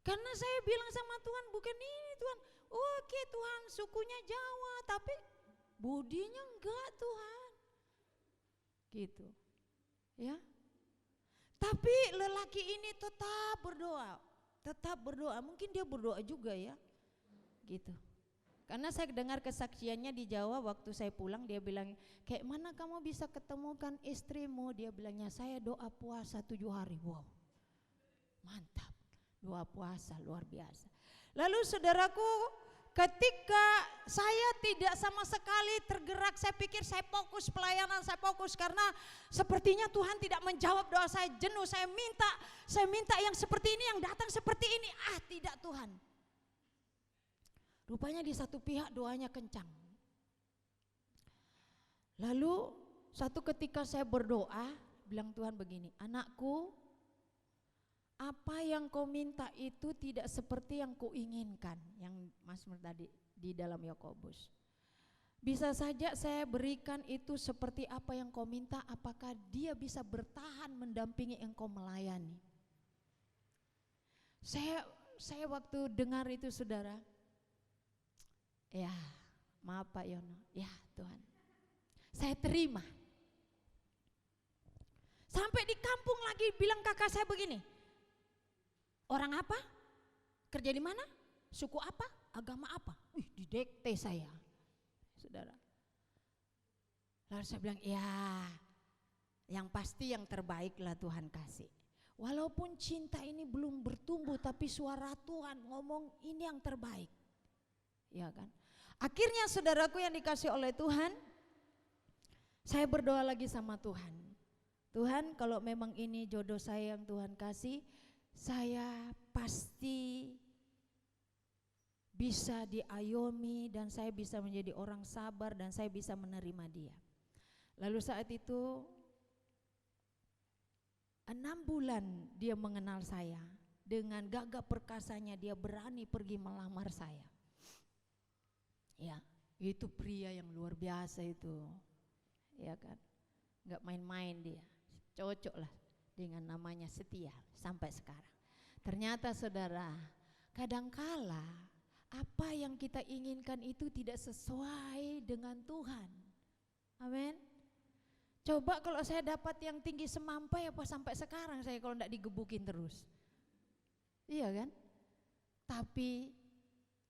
Karena saya bilang sama Tuhan, bukan ini Tuhan, oke Tuhan sukunya Jawa tapi budinya enggak Tuhan. Gitu. Ya. Tapi lelaki ini tetap berdoa, mungkin dia berdoa juga ya. Gitu. Karena saya dengar kesaksiannya di Jawa waktu saya pulang, dia bilang, kayak mana kamu bisa ketemukan istrimu? Dia bilangnya, saya doa puasa 7 hari. Wow, mantap. Doa puasa luar biasa. Lalu saudaraku, ketika saya tidak sama sekali tergerak, saya pikir saya fokus pelayanan, saya fokus karena sepertinya Tuhan tidak menjawab doa saya, jenuh, saya minta yang seperti ini, yang datang seperti ini. Tidak Tuhan. Rupanya di satu pihak doanya kencang. Lalu satu ketika saya berdoa, bilang Tuhan begini, anakku, apa yang kau minta itu tidak seperti yang kau inginkan, yang Mazmur tadi di dalam Yakobus. Bisa saja saya berikan itu seperti apa yang kau minta, apakah dia bisa bertahan mendampingi engkau melayani. Saya waktu dengar itu saudara, ya maaf Pak Yono, ya Tuhan, saya terima. Sampai di kampung lagi bilang kakak saya begini, orang apa? Kerja di mana? Suku apa? Agama apa? Didekte saya, saudara. Lalu saya bilang, ya yang pasti yang terbaik lah Tuhan kasih. Walaupun cinta ini belum bertumbuh, tapi suara Tuhan ngomong ini yang terbaik. Ya kan? Akhirnya saudaraku yang dikasih oleh Tuhan, saya berdoa lagi sama Tuhan. Tuhan, kalau memang ini jodoh saya yang Tuhan kasih, saya pasti bisa diayomi dan saya bisa menjadi orang sabar dan saya bisa menerima dia. Lalu saat itu 6 bulan dia mengenal saya, dengan gagah perkasanya dia berani pergi melamar saya. Ya, itu pria yang luar biasa itu, ya kan, nggak main-main dia, cocok lah dengan namanya Setia sampai sekarang. Ternyata saudara, kadangkala apa yang kita inginkan itu tidak sesuai dengan Tuhan. Amin. Coba kalau saya dapat yang tinggi semampai, apa sampai sekarang saya kalau tidak digebukin terus. Iya kan? Tapi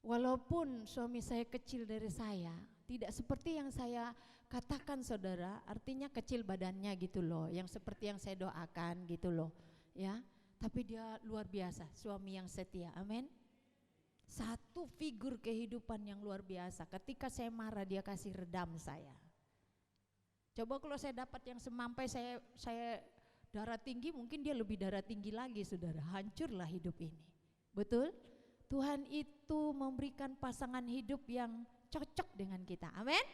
walaupun suami saya kecil dari saya, tidak seperti yang saya katakan saudara, artinya kecil badannya gitu loh, yang seperti yang saya doakan gitu loh, ya. Tapi dia luar biasa, suami yang setia, amin. Satu figur kehidupan yang luar biasa, ketika saya marah dia kasih redam saya. Coba kalau saya dapat yang semampai, saya darah tinggi, mungkin dia lebih darah tinggi lagi saudara, hancurlah hidup ini. Betul? Tuhan itu memberikan pasangan hidup yang cocok dengan kita, amin.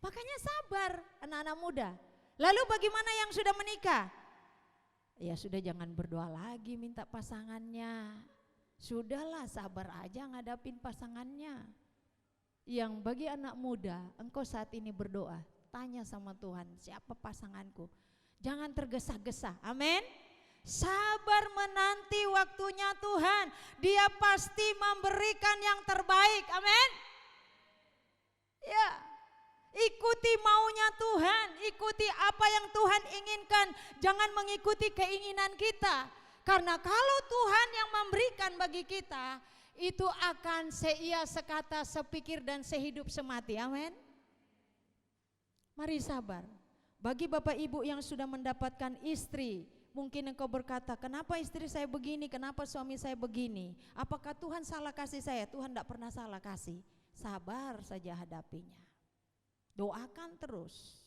Makanya sabar anak-anak muda. Lalu bagaimana yang sudah menikah? Ya sudah, jangan berdoa lagi minta pasangannya. Sudahlah, sabar aja ngadapin pasangannya. Yang bagi anak muda, engkau saat ini berdoa, tanya sama Tuhan, siapa pasanganku? Jangan tergesa-gesa, amin. Sabar menanti waktunya Tuhan, dia pasti memberikan yang terbaik, amin. Ya, ikuti maunya Tuhan, ikuti apa yang Tuhan inginkan, jangan mengikuti keinginan kita. Karena kalau Tuhan yang memberikan bagi kita, itu akan seia, sekata, sepikir dan sehidup semati, amin. Mari sabar. Bagi Bapak Ibu yang sudah mendapatkan istri, Mungkin engkau berkata, kenapa istri saya begini, kenapa suami saya begini? Apakah Tuhan salah kasih saya? Tuhan tidak pernah salah kasih. Sabar saja hadapinya. Doakan terus,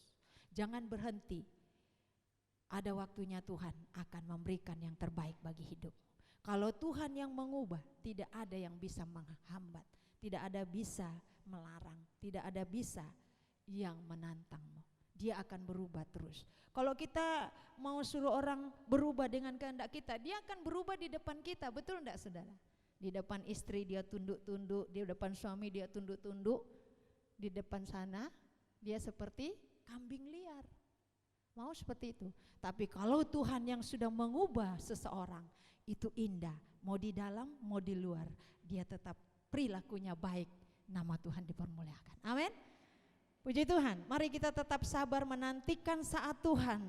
jangan berhenti. Ada waktunya Tuhan akan memberikan yang terbaik bagi hidup. Kalau Tuhan yang mengubah, tidak ada yang bisa menghambat, tidak ada bisa melarang, tidak ada bisa yang menantangmu. Dia akan berubah terus. Kalau kita mau suruh orang berubah dengan kehendak kita, dia akan berubah di depan kita, betul enggak saudara? Di depan istri dia tunduk-tunduk, di depan suami dia tunduk-tunduk, di depan sana dia seperti kambing liar. Mau seperti itu. Tapi kalau Tuhan yang sudah mengubah seseorang, itu indah. Mau di dalam, mau di luar, dia tetap perilakunya baik. Nama Tuhan dipermuliakan. Amin. Puji Tuhan, mari kita tetap sabar menantikan saat Tuhan.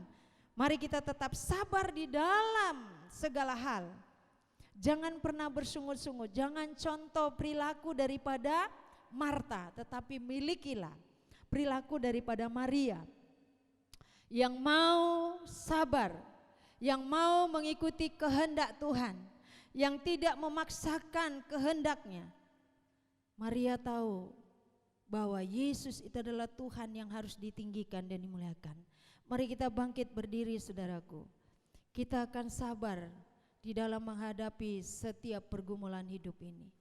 Mari kita tetap sabar di dalam segala hal. Jangan pernah bersungut-sungut, jangan contoh perilaku daripada Marta, tetapi milikilah perilaku daripada Maria. Yang mau sabar, yang mau mengikuti kehendak Tuhan, yang tidak memaksakan kehendaknya. Maria tahu bahwa Yesus itu adalah Tuhan yang harus ditinggikan dan dimuliakan. Mari kita bangkit berdiri saudaraku. Kita akan sabar di dalam menghadapi setiap pergumulan hidup ini.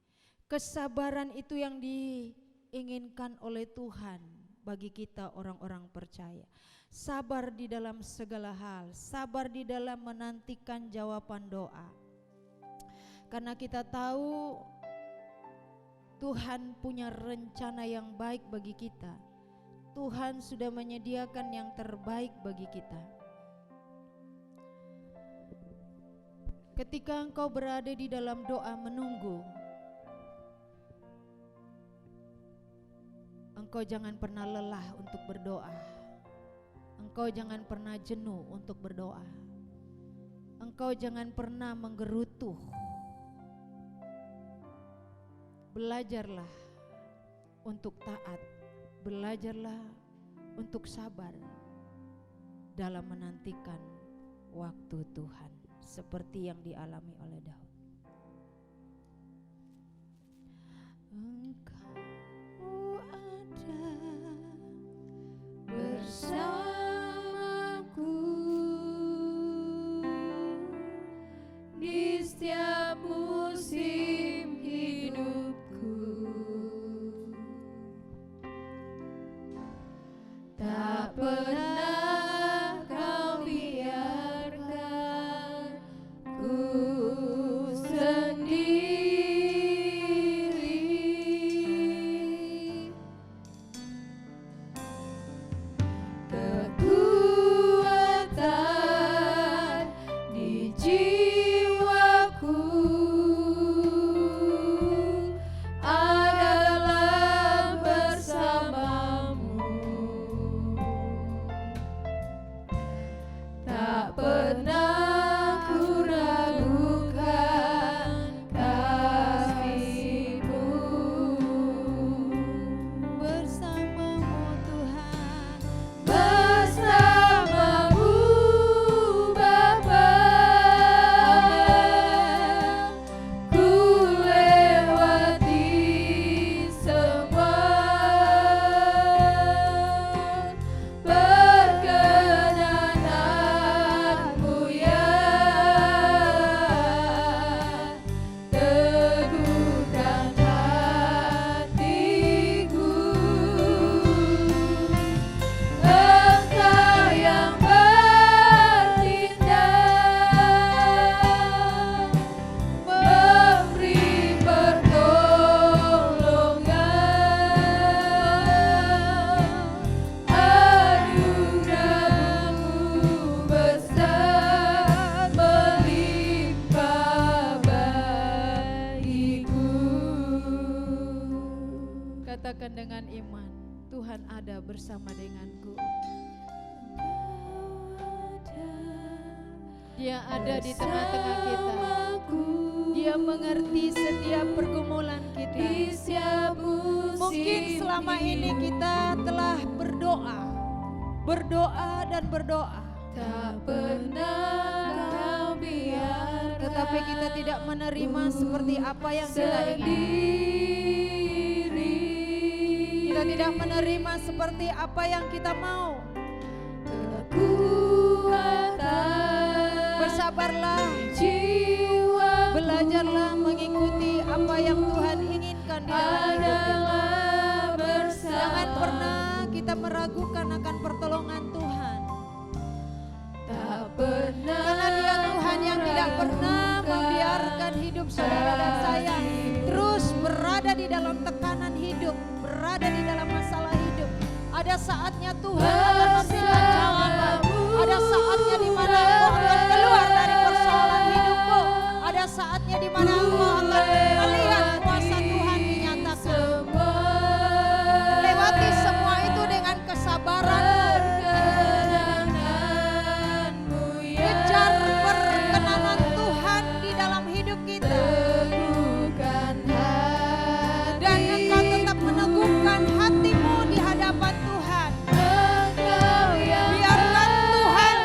Kesabaran itu yang diinginkan oleh Tuhan bagi kita orang-orang percaya. Sabar di dalam segala hal, sabar di dalam menantikan jawaban doa. Karena kita tahu Tuhan punya rencana yang baik bagi kita. Tuhan sudah menyediakan yang terbaik bagi kita. Ketika engkau berada di dalam doa menunggu, engkau jangan pernah lelah untuk berdoa. Engkau jangan pernah jenuh untuk berdoa. Engkau jangan pernah menggerutu. Belajarlah untuk taat, belajarlah untuk sabar dalam menantikan waktu Tuhan seperti yang dialami oleh Daud. Engkau ada bersamaku di setiap musim hidup. Tak pernah kau biarkan ku sendiri. Kekuatan di jiwaku adalah bersamamu. Tak pernah ku ragukan kasih-Mu. Bersamamu Tuhan, bersamamu Bapa. Ku lewati semua, perkenananmu ya teguhkan hatiku. Engkau yang bertindak, memberi pertolongan. Anugerah-Mu besar melimpah bagiku. Katakan dengan iman, Tuhan ada bersama denganku. Dia ada di tengah-tengah kita. Dia mengerti setiap pergumulan kita. Mungkin selama ini kita telah berdoa dan berdoa. tak pernah Kau biarkan tetapi kita tidak menerima seperti apa yang kita ingin. Kita tidak menerima seperti apa yang kita mau. Bersabarlah, belajarlah mengikuti apa yang Tuhan inginkan di dalam hidup kita. Jangan pernah kita meragukan akan pertolongan Tuhan. Karena Dia Tuhan yang tidak pernah membiarkan hidup saudara dan saya terus berada di dalam tekanan hidup, berada di dalam masalah hidup. Ada saatnya Tuhan akan memberikan jawaban. Ada saatnya di mana engkau akan keluar dari persoalan hidupmu. Ada saatnya di mana engkau akan melihat kuasa Tuhan dinyatakan. Lewati semua itu dengan kesabaran. Kejar perkenanan Tuhan di dalam hidup kita. Dan engkau tetap meneguhkan hatimu di hadapan Tuhan. Biarkan Tuhan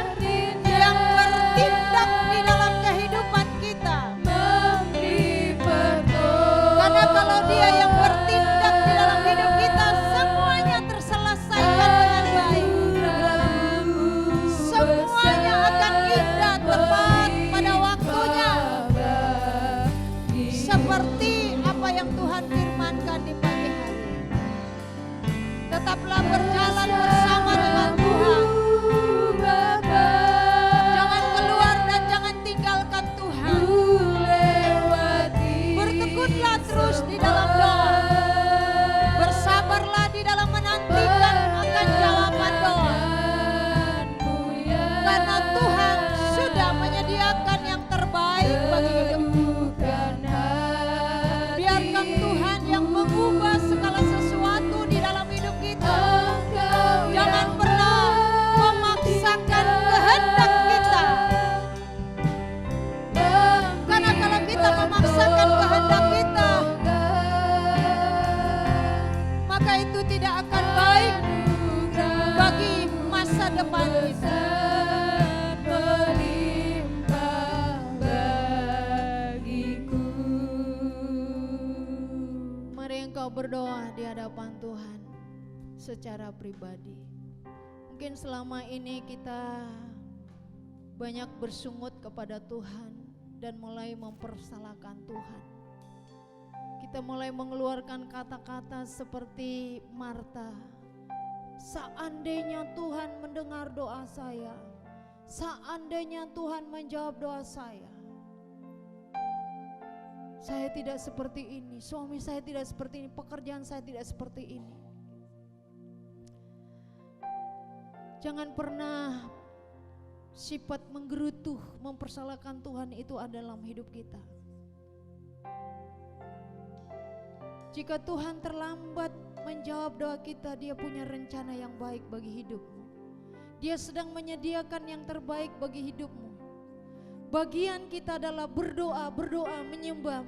yang bertindak di dalam kehidupan kita. Karena kalau Dia yang bertindak di dalam hidup kita, semuanya terselesaikan dengan baik. Semuanya akan indah tepat pada waktunya. Seperti apa yang Tuhan firmankan di pagi hari. Tetaplah berjalan bersama dengan Tuhan. Jangan keluar dan jangan tinggalkan Tuhan. Bertekunlah terus di dalam doa. Bersabarlah di dalam menantikan akan jawaban doa. Karena Tuhan sudah menyediakan yang terbaik bagi hidupmu. Biarkan Tuhan yang mengubah segala sesuatu di dalam hidup kita. Jangan pernah memaksakan kehendak kita. Karena kalau kita memaksakan kehendak kita, maka itu tidak akan baik bagi masa depan kita. Mari engkau berdoa di hadapan Tuhan secara pribadi. Mungkin selama ini kita banyak bersungut kepada Tuhan dan mulai mempersalahkan Tuhan. Kita mulai mengeluarkan kata-kata seperti Marta. Seandainya Tuhan mendengar doa saya, seandainya Tuhan menjawab doa saya tidak seperti ini, suami saya tidak seperti ini, pekerjaan saya tidak seperti ini. Jangan pernah sifat menggerutu, mempersalahkan Tuhan itu ada dalam hidup kita. Jika Tuhan terlambat menjawab doa kita, Dia punya rencana yang baik bagi hidupmu. Dia sedang menyediakan yang terbaik bagi hidupmu. Bagian kita adalah berdoa, menyembah.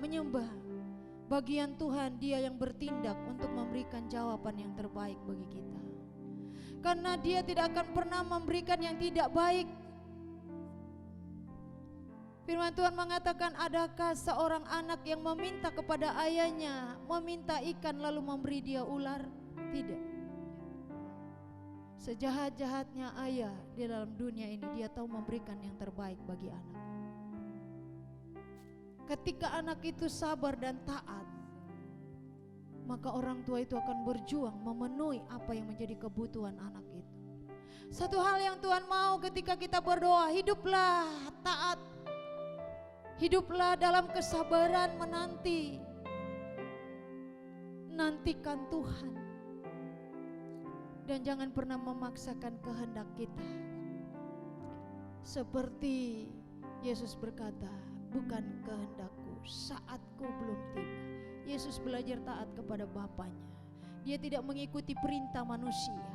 Bagian Tuhan, Dia yang bertindak untuk memberikan jawaban yang terbaik bagi kita. Karena Dia tidak akan pernah memberikan yang tidak baik. Firman Tuhan mengatakan, adakah seorang anak yang meminta kepada ayahnya, meminta ikan lalu memberi dia ular? Tidak. Sejahat-jahatnya ayah di dalam dunia ini, dia tahu memberikan yang terbaik bagi anak. Ketika anak itu sabar dan taat, maka orang tua itu akan berjuang memenuhi apa yang menjadi kebutuhan anak itu. Satu hal yang Tuhan mau ketika kita berdoa, hiduplah taat. Hiduplah dalam kesabaran menanti. Nantikan Tuhan. Dan jangan pernah memaksakan kehendak kita. Seperti Yesus berkata, bukan kehendakku, saatku belum tiba. Yesus belajar taat kepada Bapanya. Dia tidak mengikuti perintah manusia.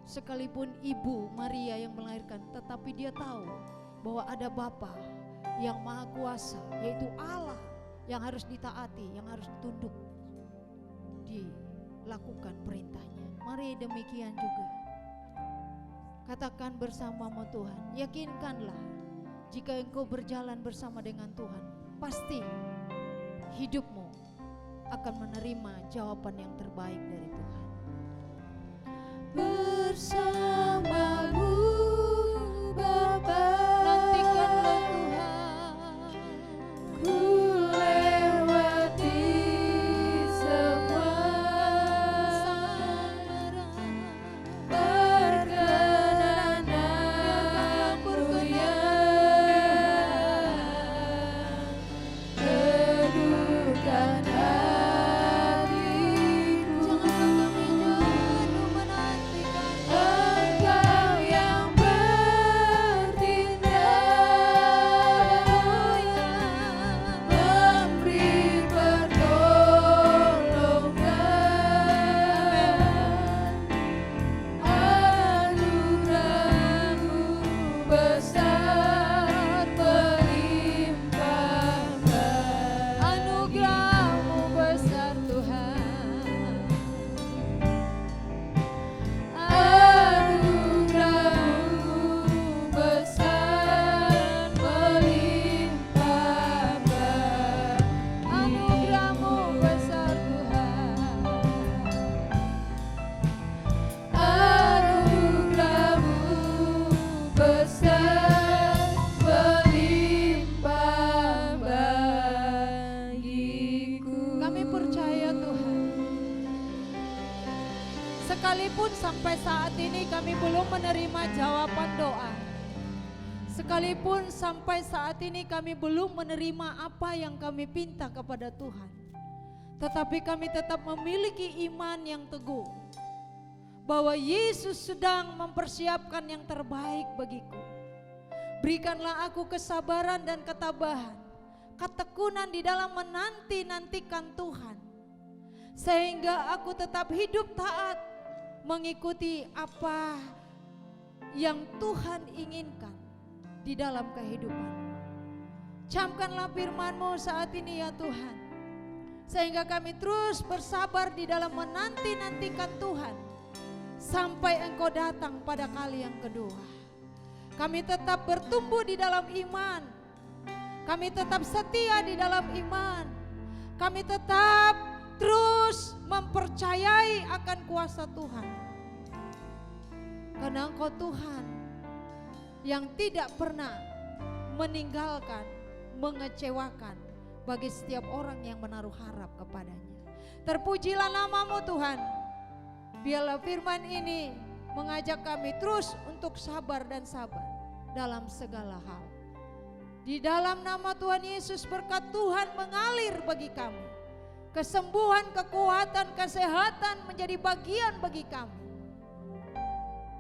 Sekalipun ibu Maria yang melahirkan, tetapi dia tahu bahwa ada Bapa yang maha kuasa, yaitu Allah, yang harus ditaati, yang harus tunduk, dilakukan perintahnya. Mari demikian juga. Katakan bersamamu Tuhan, yakinkanlah jika engkau berjalan bersama dengan Tuhan, pasti hidupmu akan menerima jawaban yang terbaik dari Tuhan. Bersamamu Bapa, nantikanlah Tuhan, ku lewati semua perkenananmu ya, teduhkan hatiku. Janganlah kami jauh menantikan Engkau yang bertindak, memberi pertolongan. Anugerah-Mu besar melimpah, anugerah-Mu besar Tuhan, anugerah-Mu besar melimpah, anugerah-Mu besar Tuhan, anugerah-Mu besar melimpah bagiku. Kami percaya Tuhan, sekalipun sampai saat ini kami belum menerima jawaban doa, sekalipun sampai saat ini kami belum menerima apa yang kami pinta kepada Tuhan, tetapi kami tetap memiliki iman yang teguh bahwa Yesus sedang mempersiapkan yang terbaik bagiku. Berikanlah aku kesabaran dan ketabahan, ketekunan di dalam menanti-nantikan Tuhan, sehingga aku tetap hidup taat mengikuti apa yang Tuhan inginkan di dalam kehidupan. Camkanlah firman-Mu saat ini ya Tuhan, sehingga kami terus bersabar di dalam menanti-nantikan Tuhan sampai Engkau datang pada kali yang kedua. Kami tetap bertumbuh di dalam iman, kami tetap setia di dalam iman, kami tetap terus mempercayai akan kuasa Tuhan, karena Engkau Tuhan yang tidak pernah meninggalkan, mengecewakan bagi setiap orang yang menaruh harap kepadanya. Terpujilah nama-Mu Tuhan. Biarlah firman ini mengajak kami terus untuk sabar dan sabar dalam segala hal. Di dalam nama Tuhan Yesus, berkat Tuhan mengalir bagi kami. Kesembuhan, kekuatan, kesehatan menjadi bagian bagi kami.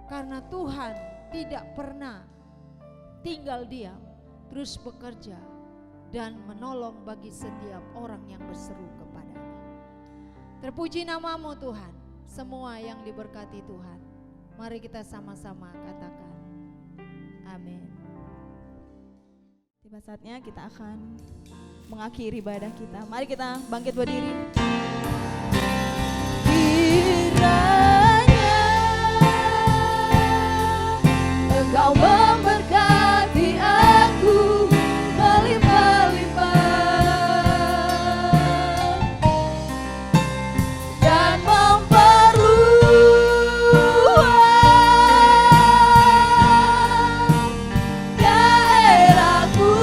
Karena Tuhan tidak pernah tinggal diam, terus bekerja dan menolong bagi setiap orang yang berseru kepadanya. Terpuji nama-Mu Tuhan. Semua yang diberkati Tuhan, mari kita sama-sama katakan amin. Tiba saatnya kita akan mengakhiri ibadah kita. Mari kita bangkit berdiri. Kiranya Engkau memberkati aku melimpah-limpah dan memperluas daerahku.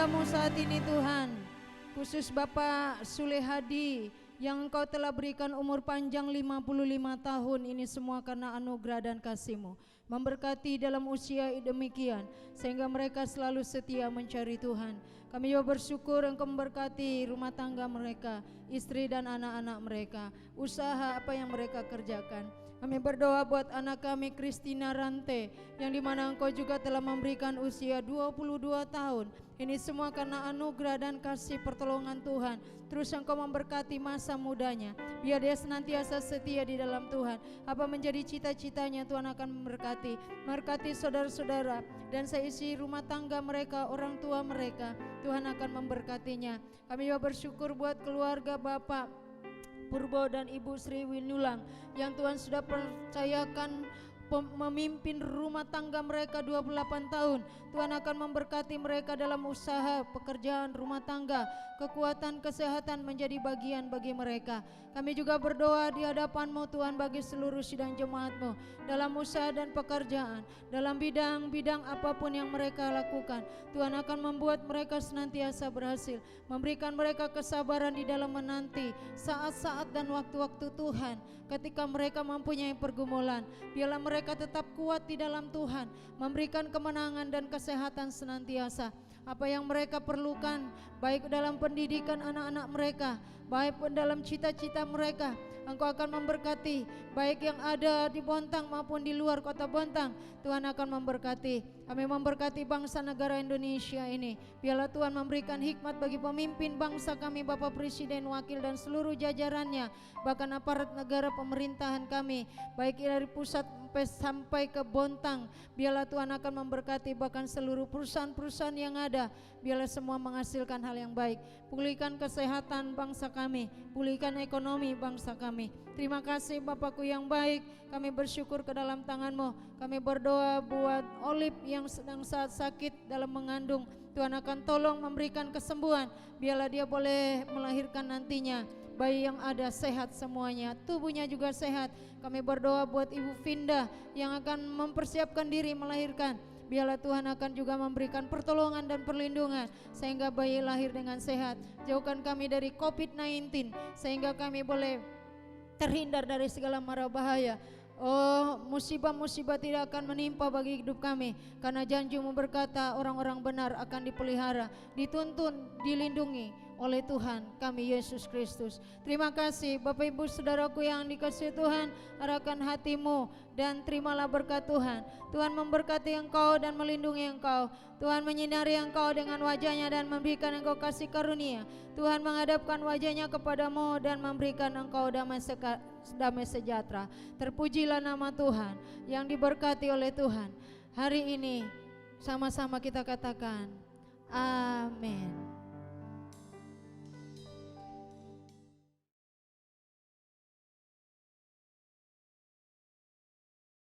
hamba-Mu saat ini Tuhan, khusus Bapak Sule Hadi yang Engkau telah berikan umur panjang 55 tahun ini semua karena anugerah dan kasih-Mu. Memberkati dalam usia demikian sehingga mereka selalu setia mencari Tuhan. Kami juga bersyukur Engkau memberkati rumah tangga mereka, istri dan anak-anak mereka, usaha apa yang mereka kerjakan. Kami berdoa buat anak kami Christina Rante yang dimana Engkau juga telah memberikan usia 22 tahun. Ini semua karena anugerah dan kasih pertolongan Tuhan. Terus Engkau memberkati masa mudanya, biar dia senantiasa setia di dalam Tuhan. Apa menjadi cita-citanya Tuhan akan memberkati saudara-saudara dan seisi rumah tangga mereka, orang tua mereka, Tuhan akan memberkatinya. Kami juga bersyukur buat keluarga Bapak Purbo dan Ibu Sri Winulang yang Tuhan sudah percayakan memimpin rumah tangga mereka 28 tahun. Tuhan akan memberkati mereka dalam usaha, pekerjaan, rumah tangga, kekuatan, kesehatan menjadi bagian bagi mereka. Kami juga berdoa di hadapan-Mu Tuhan bagi seluruh sidang jemaat-Mu dalam usaha dan pekerjaan, dalam bidang-bidang apapun yang mereka lakukan. Tuhan akan membuat mereka senantiasa berhasil, memberikan mereka kesabaran di dalam menanti saat-saat dan waktu-waktu Tuhan. Ketika mereka mempunyai pergumulan, biarlah mereka tetap kuat di dalam Tuhan, memberikan kemenangan dan kesehatan senantiasa. Apa yang mereka perlukan, baik dalam pendidikan anak-anak mereka, baik pun dalam cita-cita mereka, Engkau akan memberkati, baik yang ada di Bontang maupun di luar kota Bontang. Tuhan akan memberkati. Kami memberkati bangsa negara Indonesia ini. Biarlah Tuhan memberikan hikmat bagi pemimpin bangsa kami, Bapak Presiden, Wakil dan seluruh jajarannya, bahkan aparat negara pemerintahan kami, baik dari pusat sampai ke Bontang. Biarlah Tuhan akan memberkati bahkan seluruh perusahaan-perusahaan yang ada. Biarlah semua menghasilkan hal yang baik. Pulihkan kesehatan bangsa kami, pulihkan ekonomi bangsa kami. Terima kasih Bapakku yang baik, kami bersyukur ke dalam tangan-Mu. Kami berdoa buat Olip yang sedang saat sakit dalam mengandung. Tuhan akan tolong memberikan kesembuhan, biarlah dia boleh melahirkan nantinya. Bayi yang ada sehat semuanya, tubuhnya juga sehat. Kami berdoa buat Ibu Finda yang akan mempersiapkan diri melahirkan. Biarlah Tuhan akan juga memberikan pertolongan dan perlindungan sehingga bayi lahir dengan sehat. Jauhkan kami dari COVID-19 sehingga kami boleh terhindar dari segala mara bahaya. Oh, musibah-musibah tidak akan menimpa bagi hidup kami, karena janji-Mu berkata orang-orang benar akan dipelihara, dituntun, dilindungi oleh Tuhan kami Yesus Kristus. Terima kasih Bapak Ibu Saudaraku yang dikasihi Tuhan, arahkan hatimu dan terimalah berkat Tuhan. Tuhan memberkati engkau dan melindungi engkau. Tuhan menyinari engkau dengan wajahnya dan memberikan engkau kasih karunia. Tuhan menghadapkan wajahnya kepadamu dan memberikan engkau damai sejahtera. Terpujilah nama Tuhan yang diberkati oleh Tuhan. Hari ini sama-sama kita katakan amin.